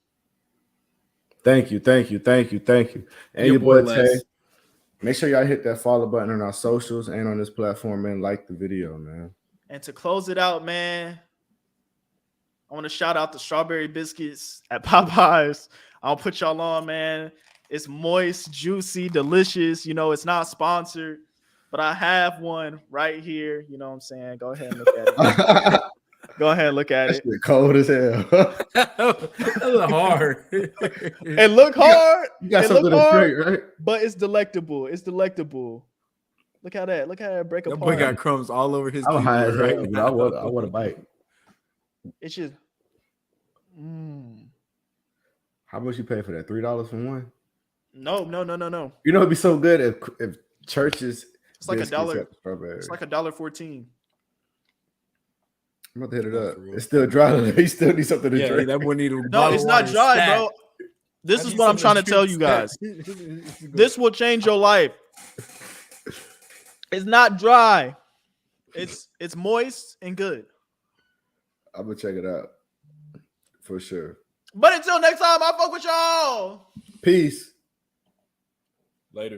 Thank you. And your boy Tay. Make sure y'all hit that follow button on our socials and on this platform and like the video, man. And to close it out, man, I want to shout out the strawberry biscuits at Popeyes. I'll put y'all on, man. It's moist, juicy, delicious. You know, it's not sponsored, but I have one right here. You know what I'm saying? Go ahead and look at it. Go ahead and look at it. Shit cold as hell. That look hard. It look hard. You got It something look to hard, drink, right? but it's delectable. It's delectable. Look how that break That apart. boy got crumbs all over his I'm high as keyboard hell, but I want a bite. It's just. How much you pay for that? $3 for one? No. You know, it'd be so good if churches. It's like biscuits $1. had strawberry. It's like $1.14. I'm about to hit it up. For real. It's still dry. You still need something to Yeah, drink. that boy need a No, bottle it's of not water dry, stat. bro. This I is need what I'm something trying to tell drink you guys. stat. This will change your life. It's not dry. It's moist and good. I'm gonna check it out for sure. But until next time, I fuck with y'all. Peace.